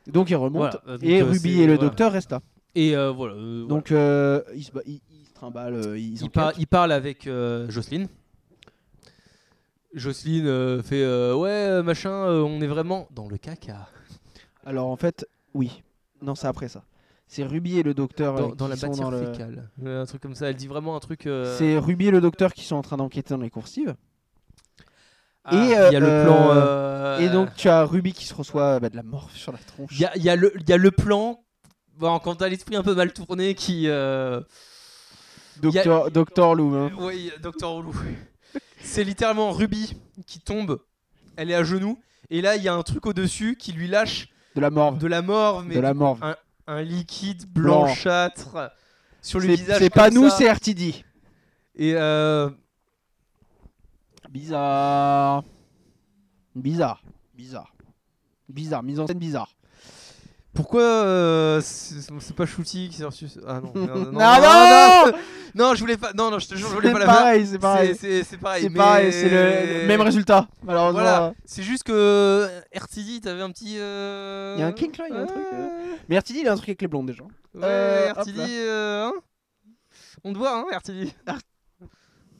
Donc ils remontent Voilà, donc, et Ruby et le docteur restent là. Et voilà. Donc ils se trimballent, ils enquêtent. Il parle avec Jocelyne. Jocelyne fait ouais, machin, on est vraiment dans le caca. Alors en fait, oui. Non, c'est après ça. C'est Ruby et le docteur Dans la qui sont matière dans le... fécale. Un truc comme ça, elle dit vraiment un truc. C'est Ruby et le docteur qui sont en train d'enquêter dans les coursives. Ah, et il y a le plan. Et donc tu as Ruby qui se reçoit de la morphe sur la tronche. Il y a le plan. Bon, quand t'as l'esprit un peu mal tourné qui. Docteur Lou. Hein. Oui, Docteur Roulou. C'est littéralement Ruby qui tombe. Elle est à genoux. Et là, il y a un truc au-dessus qui lui lâche De la morve. de la morve. Mais De la morve. un liquide blanchâtre sur le visage. C'est pas comme nous, ça. c'est RTD. Et Bizarre. Mise en scène bizarre. pourquoi c'est pas Shooty qui s'est reçu. Ah non. Non. Non, je voulais pas. Non, je te jure, je voulais C'est pas la faire. pareil, c'est pareil. C'est pareil. C'est mais- pareil, c'est le même résultat, malheureusement. Voilà, c'est juste que RTD, t'avais un petit. Il y a un kink là, il y a un truc. Mais RTD, il a un truc avec les blondes déjà. Ouais, Hop RTD, là. hein, on te voit, hein, RTD.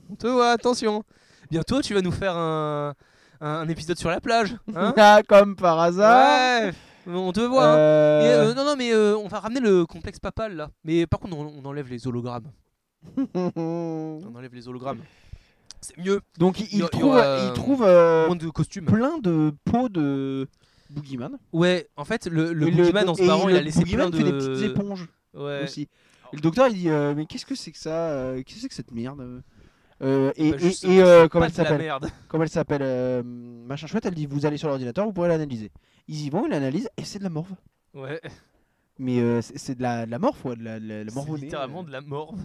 On te voit, attention. Bientôt, tu vas nous faire un épisode sur la plage, hein. Ah, comme par hasard. Ouais, on te voit. Hein. Et, non, mais on va ramener le complexe papal là. Mais par contre, on enlève les hologrammes. On enlève les hologrammes. C'est mieux. Donc Il y trouve, aura, il trouve moins de costumes. plein de pots de Boogeyman. Ouais, en fait, le Et Boogeyman en se barrant, il a laissé Boogeyman plein fait de. des petites éponges Ouais. aussi. Et le docteur il dit mais qu'est-ce que c'est que ça Qu'est-ce que c'est que cette merde Et Bah, juste, comment pas elle de la s'appelle merde. Comment elle s'appelle Machin chouette, elle dit vous allez sur l'ordinateur, vous pourrez l'analyser. Ils y vont, ils l'analysent et c'est de la morve. Ouais. Mais c'est de la morphe, ouais, de la C'est morve. littéralement de la morve.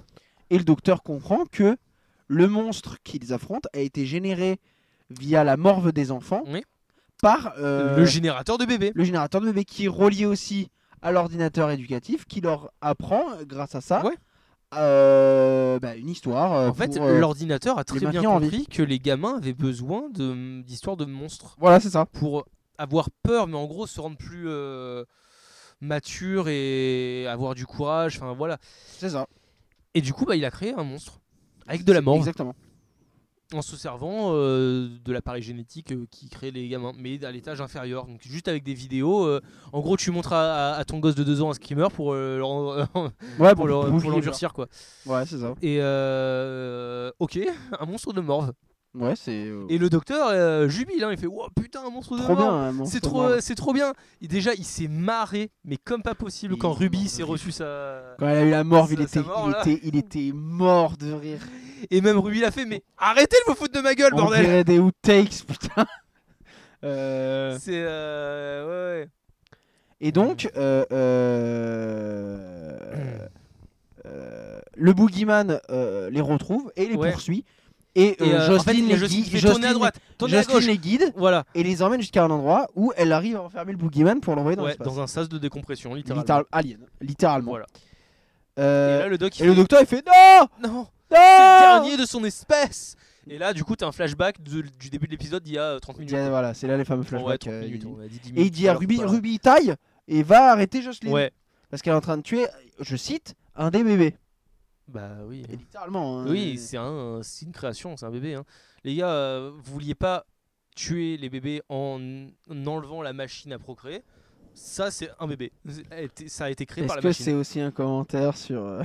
Et le docteur comprend que le monstre qu'ils affrontent a été généré via la morve des enfants Oui. par Le générateur de bébé. le générateur de bébé qui est relié aussi à l'ordinateur éducatif qui leur apprend grâce à ça Ouais. une histoire. En fait, pour, l'ordinateur a très bien maintenir en vie. compris que les gamins avaient besoin d'histoires de monstres Voilà, c'est ça. pour avoir peur, mais en gros se rendre plus mature et avoir du courage. Enfin voilà. C'est ça. Et du coup, bah, il a créé un monstre avec de la morve Exactement. en se servant de l'appareil génétique qui crée les gamins, mais à l'étage inférieur. Donc juste avec des vidéos. En gros, tu montres à ton gosse de 2 ans un screamer pour Ouais, pour l'endurcir quoi. Ouais, c'est ça. Et ok, un monstre de morve. Ouais, c'est Et le docteur jubile, hein, il fait wow, putain, un monstre de trop morve. bien. Un monstre C'est morve. trop bien. Et déjà, il s'est marré, mais comme pas possible Il quand est Ruby mort de s'est rire. reçu sa. Quand elle a eu la morve, Ça, il était mort de rire. Et même Ruby l'a fait, mais arrêtez de vous foutre de ma gueule, On bordel. dirait des outtakes, putain. C'est ouais. Et donc, le boogeyman les retrouve et les Ouais. poursuit. Et, Et en fait, Jocelyne il les guide, fait tourner à droite, tourner à Jocelyne gauche. les guide Voilà. et les emmène jusqu'à un endroit où elle arrive à enfermer le boogeyman pour l'envoyer dans Ouais, l'espace. dans un sas de décompression, littéralement. Alien, littéralement. Voilà. Euh, Et là, le doc, il et le fait, docteur il fait non, non, non. c'est le dernier de son espèce. Et là, du coup, t'as un flashback du début de l'épisode d'il y a 30 minutes. Voilà, c'est là les fameux Ouais, flashbacks. 30 minutes, on a dit 10 Et il minutes, dit à alors, Ruby, voilà. Ruby taille et va arrêter Jocelyne. Ouais. Parce qu'elle est en train de tuer, je cite, un des bébés. Bah oui. Et littéralement. Hein. Oui, c'est une création, c'est un bébé. Hein. Les gars, vous vouliez pas tuer les bébés en enlevant la machine à procréer. Ça, c'est un bébé. Ça a été créé par Est-ce la que machine. c'est aussi un commentaire sur.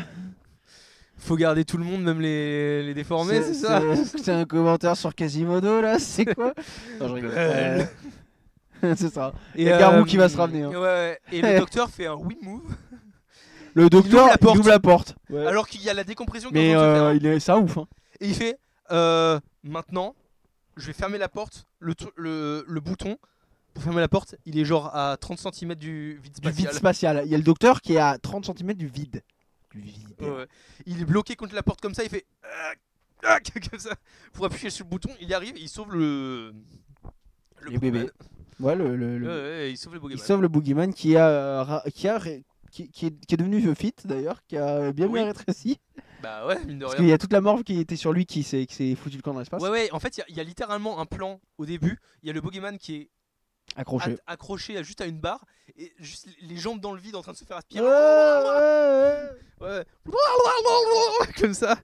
Faut garder tout le monde, même les déformés, c'est ça. C'est un commentaire sur Quasimodo là, c'est quoi? Non, je rigole. C'est ça. Et y a Garou qui va se ramener, hein. Ouais, et le docteur fait un win move. Le docteur, ouvre la porte. il ouvre la porte. Ouais. Alors qu'il y a la décompression qui Mais est en train de se faire. il est ça ouf. Hein. Et il fait maintenant, je vais fermer la porte. Le bouton pour fermer la porte, il est genre à 30 cm du vide Du spatial. vide spatial. Il y a le docteur qui est à 30 cm du vide. Du vide. Ouais. Il est bloqué contre la porte comme ça, il fait comme ça pour appuyer sur le bouton. Il y arrive, et il sauve le Les bébés. Ouais, Ouais, il sauve le il Pokémon. sauve le boogeyman qui a qui est devenu fit d'ailleurs, qui a bien Oui. rétréci. Bah ouais, mine de Parce rien. qu'il y a toute la morve qui était sur lui qui s'est foutu le camp dans l'espace. Ouais, en fait, il y a littéralement un plan au début. Il y a le Boogeyman qui est Accroché. accroché juste à une barre et juste les jambes dans le vide en train de se faire Ouais, aspirer. ouais. Ouais. Comme ça.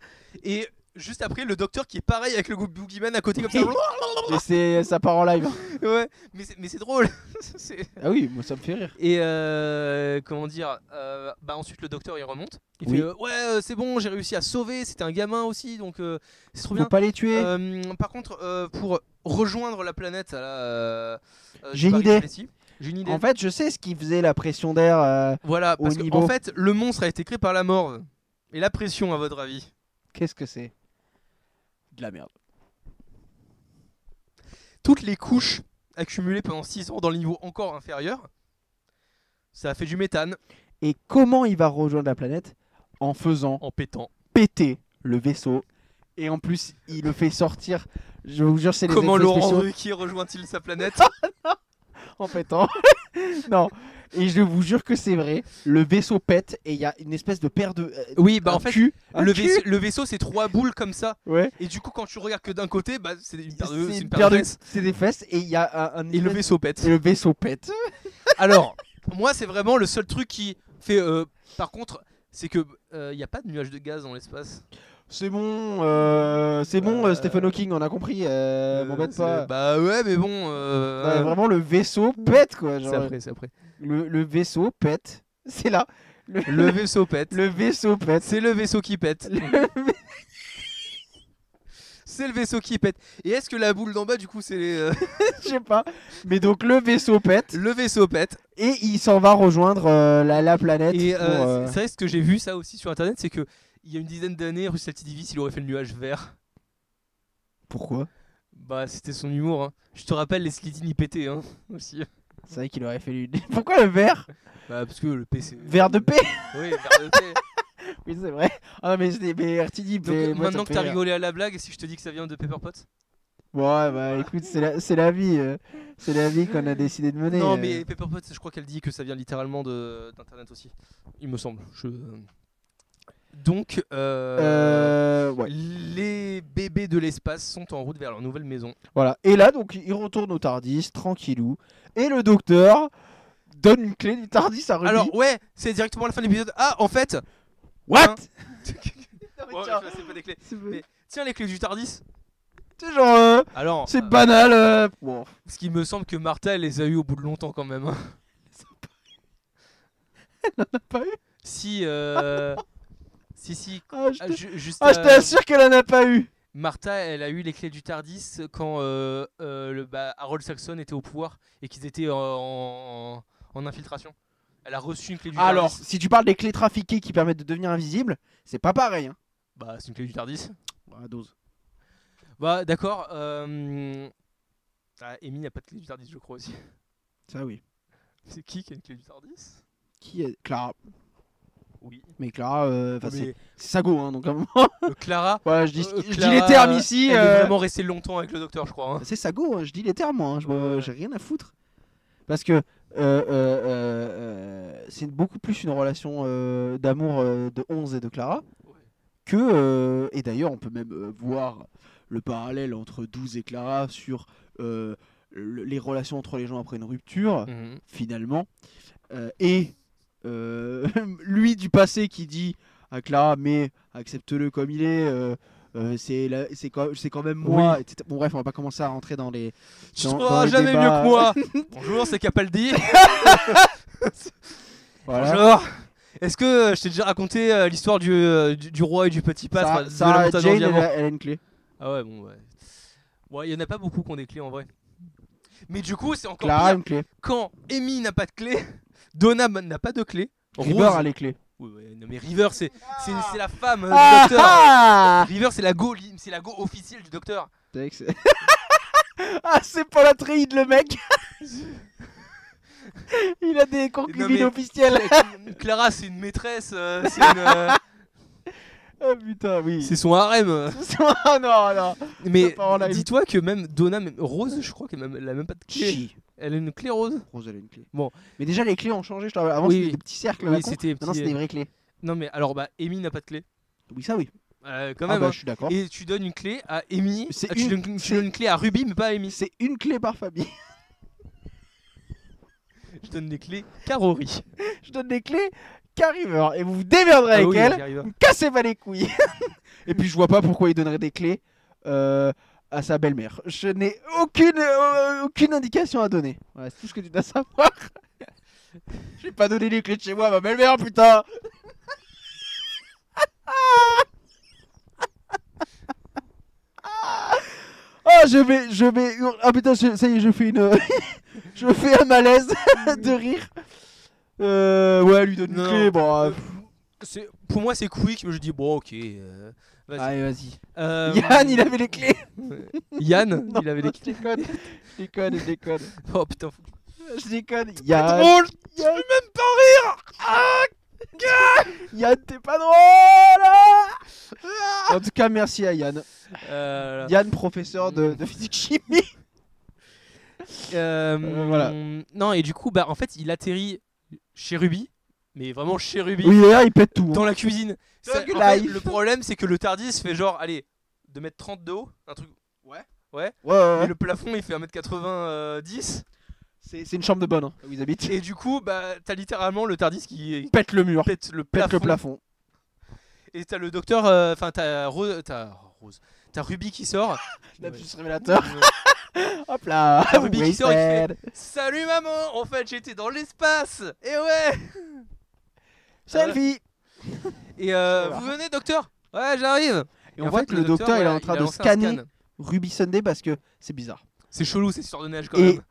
Et juste après, le docteur qui est pareil avec le Boogeyman à côté comme ça. Mais ça part en live. Ouais, mais c'est drôle. Ah oui, moi ça me fait rire. Et comment dire, bah ensuite le docteur il remonte. Il Oui. fait ouais c'est bon, j'ai réussi à sauver. C'était un gamin aussi, donc c'est trop Faut bien. pas les tuer. Par contre, pour rejoindre la planète, là, J'ai du une Paris idée. Plessis, j'ai une idée. En fait, je sais ce qui faisait la pression d'air. Voilà, au parce que niveau- en fait, le monstre a été créé par la morve. Et la pression, à votre avis? Qu'est-ce que c'est? De la merde. Toutes les couches accumulées pendant 6 ans dans le niveau encore inférieur, ça a fait du méthane Et comment il va rejoindre la planète? En faisant en pétant. péter le vaisseau. Et en plus, il le fait sortir. Je vous jure, c'est les Comment effets Laurent spéciaux. Ruquier rejoint-il sa planète? En pétant. Non. Et je vous jure que c'est vrai. Le vaisseau pète et il y a une espèce de paire de. Oui, bah un en fait, cul, un le, cul. le vaisseau c'est 3 boules comme ça. Ouais. Et du coup, quand tu regardes que d'un côté, bah c'est une paire de, C'est c'est une une paire paire de de. fesses. C'est des fesses et il y a un. Et le vaisseau pète. Et le vaisseau pète. Alors, moi, c'est vraiment le seul truc qui fait. Par contre, c'est que il y a pas de nuage de gaz dans l'espace. C'est bon, Stephen Hawking, on a compris. M'embête pas. Bah ouais, mais bon. Ouais, vraiment, le vaisseau pète quoi. Genre, C'est après. le vaisseau pète. C'est là. Le vaisseau pète. Le vaisseau pète. C'est le vaisseau qui pète. C'est le vaisseau qui pète. Et est-ce que la boule d'en bas, du coup, c'est Je sais pas. Mais donc le vaisseau pète le vaisseau pète. et il s'en va rejoindre la planète. Et pour, c'est vrai, ce que j'ai vu ça aussi sur internet, c'est que il y a une dizaine d'années, Russell T Davies, il aurait fait le nuage vert. Pourquoi? Bah, c'était son humour. Hein. Je te rappelle, les slidines y pétaient hein, aussi. C'est vrai qu'il aurait fait lui. Pourquoi le vert? Bah, parce que le P, c'est. Vert de paix. Oui, vert de paix. Oui, c'est vrai. Ah, mais RTD. Donc, maintenant que t'as rigolé à la blague, si je te dis que ça vient de Pepper Potts? Ouais, bah écoute, c'est la vie. C'est la vie qu'on a décidé de mener. Non, mais Pepper Potts, je crois qu'elle dit que ça vient littéralement d'internet aussi. Il me semble. Donc, Ouais. les bébés de l'espace sont en route vers leur nouvelle maison. Voilà. Et là, donc, il retourne au Tardis, tranquillou. Et le docteur donne une clé du Tardis à Ruby. Alors, ouais, c'est directement la fin de l'épisode. Ah, en fait. What? hein, Ouais, Tiens. c'est pas des clés. C'est Mais tiens, les clés du Tardis. genre. Alors, C'est banal. Bon. parce qu'il me semble que Martha, elle les a eu au bout de longtemps quand même. Hein. Pas eu. Si, si. Ah, Juste. je t'assure qu'elle en a pas eu. Martha, elle a eu les clés du Tardis quand Harold Saxon était au pouvoir et qu'ils étaient en infiltration. Elle a reçu une clé du Alors, Tardis. si tu parles des clés trafiquées qui permettent de devenir invisible, c'est pas pareil. Hein. Bah, c'est une clé du Tardis. Bah, dose. Bah, d'accord. Amy n'a pas de clé du Tardis, je crois aussi. Ça, oui. C'est qui a une clé du Tardis? Qui est Clara. Oui. Mais Clara, Mais, c'est Sago, hein, donc à un moment. Clara, Ouais, je dis Clara, les termes ici. elle est vraiment restée longtemps avec le docteur, je crois. Hein. C'est Sago, hein, je dis les termes, moi. Hein, Ouais. j'ai rien à foutre. Parce que c'est beaucoup plus une relation d'amour de 11 et de Clara Ouais. que. Et d'ailleurs, on peut même voir le parallèle entre 12 et Clara sur les relations entre les gens après une rupture, Mhm. finalement. Et lui du passé qui dit à Clara, mais accepte-le comme il est. C'est quand même moi. Oui. etc. Bon, bref, on va pas commencer à rentrer dans les. Tu dans trouveras les jamais débats. mieux que moi. Bonjour, c'est Capaldi. Voilà. Bonjour. Est-ce que je t'ai déjà raconté l'histoire du roi et du petit pâtre de la Ça, montagne en Jane, diamant? elle a une clé. Ah ouais, bon, ouais. Ouais, il y en a pas beaucoup qui ont des clés en vrai. Mais du coup, c'est encore Clara a pire. une clé. Quand Amy n'a pas de clé, Donna n'a pas de clé. River Rose... a les clés. Oui, ouais, non, mais River, c'est la femme du docteur. Ah, River, c'est la go officielle du docteur. ah, c'est pas la trahide le mec. Il a des concubines mais- officielles. Clara, c'est une maîtresse. C'est une. Ah putain, oui. C'est son harem. Ah non, non. Mais pas en live. dis-toi que même Donna, même Rose, je crois qu'elle elle a même pas de clé. Chi. Elle a une clé rose. Rose, elle a une clé. Bon. Mais déjà, les clés ont changé. Je te rappelle. Avant, Oui, c'était oui. des petits cercles. Oui, là, con. c'était Maintenant, petit, c'est des vraies clés. Non mais alors bah Amy n'a pas de clé. Oui, ça, oui. Quand Ah même. bah, Hein. je suis d'accord. Et tu donnes une clé à Amy. C'est Tu une- donnes une clé à Ruby mais pas à Amy. C'est une clé par famille. Je donne des clés qu'à Rory. Je donne des clés qu'à River. Et vous vous démerderez Ah avec oui, elle. j'y arrive. Me cassez pas les couilles. Et puis, je vois pas pourquoi il donnerait des clés à sa belle-mère. Je n'ai aucune indication à donner. Voilà, c'est tout ce que tu dois savoir. Je vais pas donner les clés de chez moi à ma belle-mère, putain. Oh, je vais. Ah putain, ça y est, je fais une. Je fais un malaise de rire. Ouais, lui donne une Non. clé. Bon, Pour moi c'est quick mais je dis bon ok. Vas-y. allez, vas-y. Euh, Yann, il avait les clés. Yann, Non, il avait les je déconne. Je déconne, je déconne. Oh putain. Je déconne. Yann. Drôle. Yann, Même pas rire. Ah, Yann, t'es pas drôle. En tout cas, merci à Yann. Yann, professeur de physique-chimie. Voilà. Non et du coup bah en fait il atterrit chez Ruby, mais vraiment chez Ruby, Oui, d'ailleurs, il pète tout. dans Hein. la cuisine. Thug En fait, life. le problème c'est que le Tardis fait genre allez 2m30 de haut, un truc. Ouais, Ouais. ouais. Et le plafond il fait 1m90 C'est une chambre de bonne, hein, où ils habitent. et du coup bah t'as littéralement le Tardis qui Pète le mur. pète le Pète plafond. le plafond. Et t'as le docteur, enfin t'as Rose, t'as Ruby qui sort. Lapsus révélateur. Hop là. Ah, Ruby qui sort, il fait Wasted. salut maman, en fait j'étais dans l'espace. Et ouais. Selfie. Et vous venez docteur? Ouais j'arrive. Et on voit que le docteur il est en train de lancé un scanner scan. Ruby Sunday parce que c'est bizarre. C'est chelou ces histoires de neige quand Et même.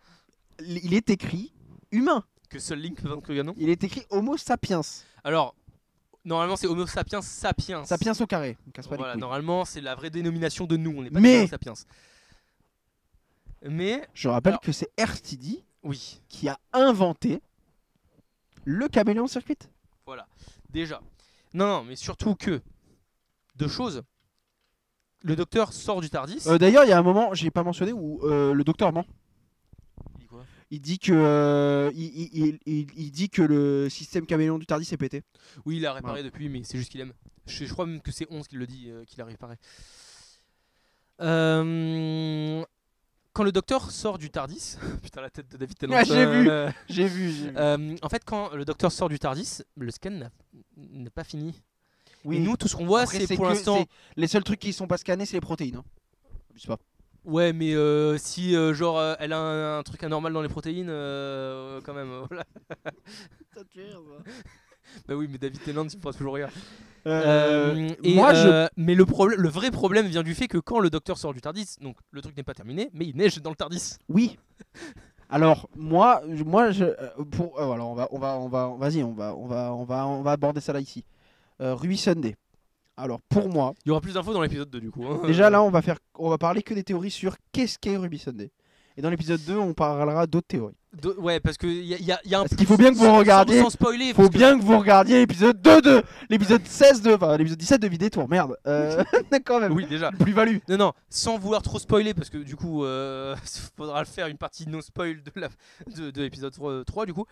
il est écrit humain. Que seul Link peut vaincre le ganon. Il est écrit Homo sapiens. Alors, normalement c'est Homo sapiens sapiens. Sapiens au carré. On casse pas Voilà, les couilles. normalement c'est la vraie dénomination de nous, on n'est pas Mais- des Homo sapiens. Mais, Je rappelle Alors- que c'est RTD oui, qui a inventé le caméléon circuit. voilà. Déjà. Non, mais surtout que, deux choses. Le docteur sort du Tardis. D'ailleurs, il y a un moment, j'ai pas mentionné, où le docteur ment. Il dit quoi? Il dit que il dit que le système caméléon du Tardis est pété. Oui, il a réparé depuis, mais c'est juste qu'il aime. Je crois même que c'est 11 qui le dit, qu'il a réparé. Quand le docteur sort du Tardis, putain la tête de David Tennant. Ah, j'ai vu. J'ai vu. En fait, quand le docteur sort du Tardis, le scan n'est pas fini. Oui. Et nous, tout ce qu'on voit, Après, c'est pour que- l'instant. c'est- Les seuls trucs qui sont pas scannés, c'est les protéines. Hein. Abuse pas. Ouais, mais si genre elle a un truc anormal dans les protéines, quand même, voilà. Ça te fait rire, ça. Bah oui, mais David Tennant, il me fera toujours rire. Moi, Mais le vrai problème vient du fait que quand le docteur sort du Tardis, donc le truc n'est pas terminé, mais il neige dans le Tardis. Oui. Alors moi, pour alors vas-y, on va aborder ça là ici. Ruby Sunday. Alors pour moi, Il y aura plus d'infos dans l'épisode 2 du coup. Hein. déjà là, on va parler que des théories sur qu'est-ce qu'est Ruby Sunday. Et dans l'épisode 2, on parlera d'autres théories. Ouais, parce qu'il y a un Parce qu'il faut bien que vous regardiez. Sans spoiler. Il faut bien que vous regardiez l'épisode 2 de l'épisode 16 de enfin l'épisode 17 de Vidétour. Merde. Quand même. Oui, déjà. Plus-value. Non, sans vouloir trop spoiler, parce que du coup, faudra le faire une partie no spoil de l'épisode 3 du coup.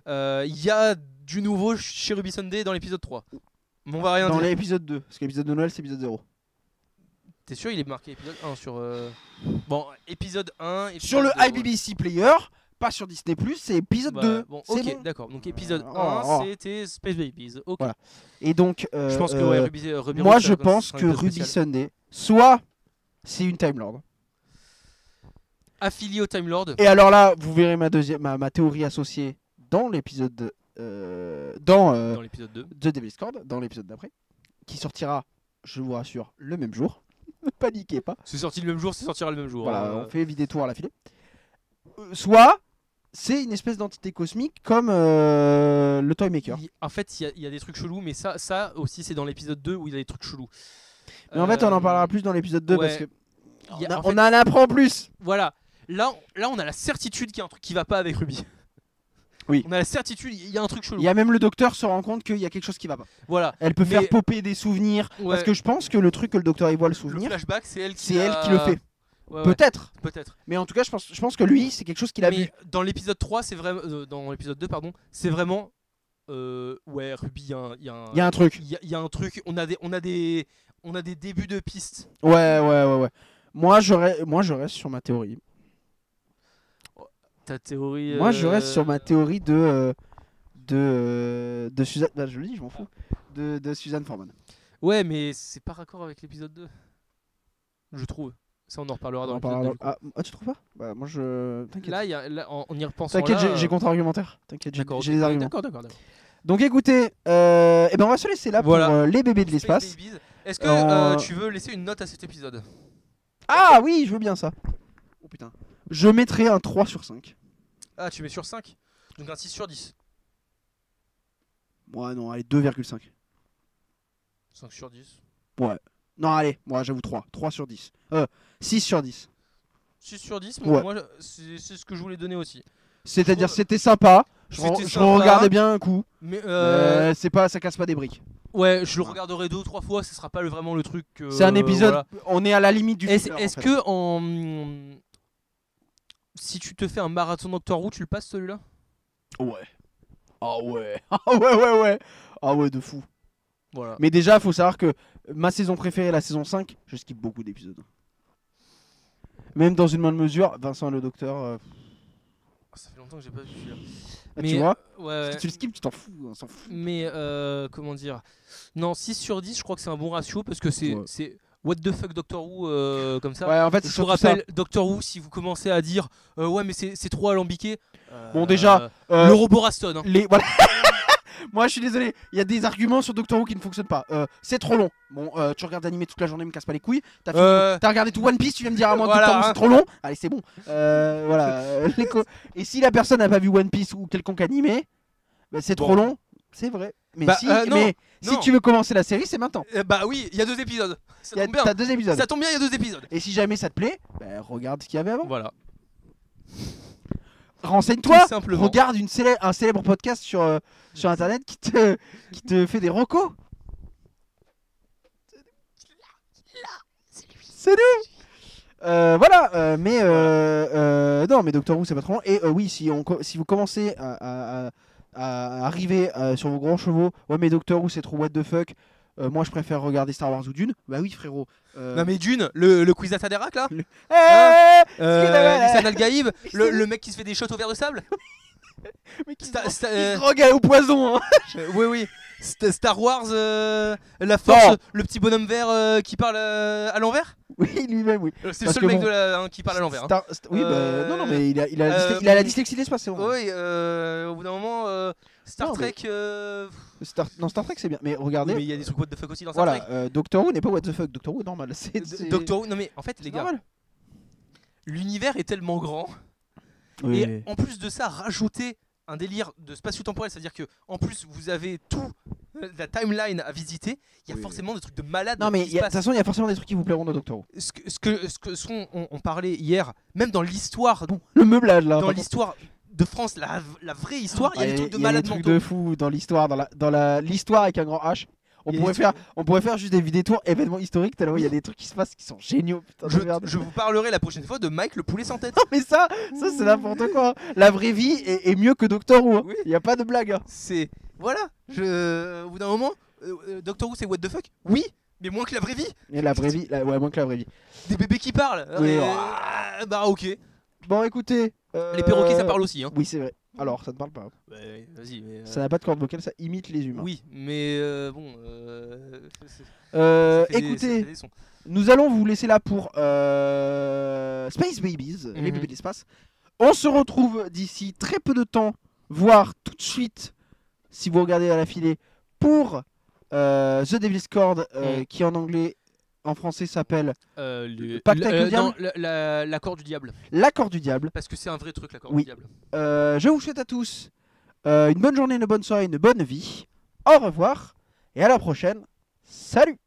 Il y a du nouveau chez Ruby Sunday dans l'épisode 3. Mais on va rien Dans dire. l'épisode 2, parce que l'épisode de Noël c'est l'épisode 0. T'es sûr il est marqué épisode 1 sur... Bon, épisode 1... épisode Sur le 2, ouais. IBBC Player, pas sur Disney+, c'est épisode Bah, 2. Bon, C'est ok, bon. d'accord. Donc épisode Oh, 1, oh. c'était Space Babies. Ok. Voilà. Et donc, Je pense que ouais, Ruby moi Rose, je ça- pense ça sera que un épisode Ruby spécial. Sunday, soit c'est une Time Lord. Affilié au Time Lord. Et alors là, vous verrez ma théorie associée dans l'épisode dans Dans l'épisode 2. The Devil's Cord, dans l'épisode d'après, qui sortira, je vous rassure, le même jour. Ne paniquez pas. C'est sorti le même jour, c'est sortira le même jour. Voilà, on fait Vidétour à la filée. Soit c'est une espèce d'entité cosmique comme le Toymaker. En fait, il y a des trucs chelous, mais ça aussi, c'est dans l'épisode 2 où il y a des trucs chelous. Mais en fait, on en parlera plus dans l'épisode 2 ouais. parce que En on fait, en apprend plus. Voilà. Là, on a la certitude qu'il y a un truc qui va pas avec Ruby. Oui. On a la certitude, il y a un truc chelou. Il y a même le docteur se rend compte qu'il y a quelque chose qui va pas. Voilà. Elle peut Mais- faire popper des souvenirs. Ouais. Parce que je pense que le truc que le docteur y voit le Le souvenir, flashback, c'est elle qui c'est elle qui le fait. Ouais, ouais, Peut-être. peut-être. Mais en tout cas, je pense que lui, c'est quelque chose qu'il a Mais vu. dans l'épisode 3, c'est vraiment dans l'épisode 2 pardon, c'est vraiment ouais, Ruby, il y a un Il y a un truc. il y a un truc, on a des débuts de pistes. Ouais. Moi, je reste sur ma théorie. Ta théorie Moi, je reste sur ma théorie de Suzanne. Bah, je le dis, je m'en fous. De Suzanne Foreman. Ouais, mais c'est pas raccord avec l'épisode 2. Je trouve. Ça, on en reparlera dans l'épisode 2. du coup. Ah, tu trouves pas? Bah, moi, je. T'inquiète. Là, en y repensant. T'inquiète, là, j'ai contre-argumentaire. T'inquiète, D'accord, j'ai ok. les arguments. D'accord. Donc, écoutez, eh ben, on va se laisser là Voilà. pour les bébés de Space l'espace. Babies. Est-ce que Euh, tu veux laisser une note à cet épisode? Ah oui, je veux bien ça. Oh putain. Je mettrai un 3 sur 5. Ah, tu mets sur 5? Donc un 6 sur 10. Ouais, non, allez, 2,5. 5 sur 10. Non, allez, moi j'avoue 3. 3 sur 10. 6 sur 10. 6 sur 10, Ouais. moi c'est ce que je voulais donner aussi. C'est-à dire, trouve- c'était sympa. Je C'était je sympa. regardais bien un coup. Mais C'est pas, ça casse pas des briques. ouais, je le regarderai 2 ou 3 fois, ce sera pas vraiment le truc. C'est un épisode, voilà. on est à la limite du Est-ce filler, est-ce en fait. que si tu te fais un marathon Doctor Who, tu le passes celui-là? Ouais. Ah ouais. Ah ouais. Ah ouais, de fou. Voilà. Mais déjà, faut savoir que ma saison préférée, la saison 5, je skip beaucoup d'épisodes. Même dans une moindre mesure, Vincent et le Docteur. Ça fait longtemps que j'ai pas vu celui-là. Tu vois, Ouais. si tu le skips, tu t'en fous. On s'en fout. Mais comment dire? Non, 6 sur 10, je crois que c'est un bon ratio parce que c'est Ouais. c'est what the fuck Doctor Who comme ça. Ouais, en fait, c'est Je vous surtout ça. rappelle, Doctor Who, si vous commencez à dire ouais, mais c'est trop alambiqué. Bon, déjà, le robot Raston. Hein. Voilà. Moi, je suis désolé. Il y a des arguments sur Doctor Who qui ne fonctionnent pas. C'est trop long. Bon, tu regardes l'animé toute la journée, me casse pas les couilles. T'as regardé tout One Piece, tu viens me dire à moi Voilà, Doctor Who hein. c'est trop long. Allez, c'est bon. Voilà. Et si la personne n'a pas vu One Piece ou quelconque animé, bah, c'est trop long. C'est vrai. Mais Bah, si, non, mais si non. tu veux commencer la série, c'est maintenant. Bah oui, il y a 2 épisodes. Ça tombe bien. T'as 2 épisodes. Ça tombe bien, il y a 2 épisodes. Et si jamais ça te plaît, bah, regarde ce qu'il y avait avant. Voilà. Renseigne-toi. Tout simplement. Regarde un célèbre podcast sur internet qui te fait des recos. C'est nous. Voilà, mais non, mais Doctor Who c'est pas trop long. Et oui, si vous commencez à arriver sur vos grands chevaux, ouais mais Doctor Who c'est trop what the fuck. Moi je préfère regarder Star Wars ou Dune. Bah oui frérot. Non mais Dune, le quiz à Taderac là, Nissan Al-Gaïb, le mec qui se fait des shots au verre de sable. Mais qui Sta- se sta- il se drogue au poison. Hein. Oui. Star Wars, la force, Non. le petit bonhomme vert qui parle à l'envers. Oui lui-même oui. C'est le Parce seul que mec bon, qui parle à l'envers. Hein. Oui non mais il a la dyslexie de l'espace c'est bon. Oui, au bout d'un moment, Star Non, Trek. Dans Star Trek c'est bien. Mais Oui, regardez. mais il y a des trucs what the fuck aussi dans Star Voilà, Trek. Doctor Who n'est pas what the fuck. Doctor Who est normal. C'est Doctor Who, non mais en fait les c'est gars, normal. l'univers est tellement grand. Oui. Et en plus de ça, rajouter un délire de spatio-temporel, c'est-à-dire que en plus vous avez tout la timeline à visiter, il y a Oui. forcément des trucs de malade. Non mais qui de se toute façon il y a forcément des trucs qui vous plairont dans Doctor Who. Ce qu'on parlait hier, même dans l'histoire, Le meublage là. dans par l'histoire de France, la vraie histoire, il y a des trucs de il y a malade des trucs mentaux. de fou dans l'histoire, dans l'histoire avec un grand H. Il y a des On pourrait faire juste des vidéos événements historiques tellement il y a des trucs qui se passent qui sont géniaux. Putain, de merde. Je vous parlerai la prochaine fois de Mike le poulet sans tête. Non mais ça c'est n'importe quoi. La vraie vie est mieux que Doctor Who. Hein. Oui. Il y a pas de blague. Hein. C'est voilà, au bout d'un moment, Doctor Who c'est what the fuck. Oui, mais moins que la vraie vie. Et la vraie vie, ouais moins que la vraie vie. Des bébés qui parlent. Oui. Bah ok. Bon écoutez. Les perroquets ça parle aussi. Hein. Oui c'est vrai. Alors ça ne parle pas. Ouais, vas-y. Mais, Ça n'a pas de corde vocale, ça imite les humains. oui, mais bon. Ça fait ça Écoutez, fait des sons. nous allons vous laisser là pour Space Babies, les Mhm. bébés de l'espace. On se retrouve d'ici très peu de temps, voire tout de suite, si vous regardez à la filée, pour The Devil's Cord, qui en anglais, en français s'appelle Pacte avec le diable. non, l'accord du diable. L'accord du diable. Parce que c'est un vrai truc, l'accord Oui. du diable. Je vous souhaite à tous une bonne journée, une bonne soirée, une bonne vie. Au revoir et à la prochaine. Salut!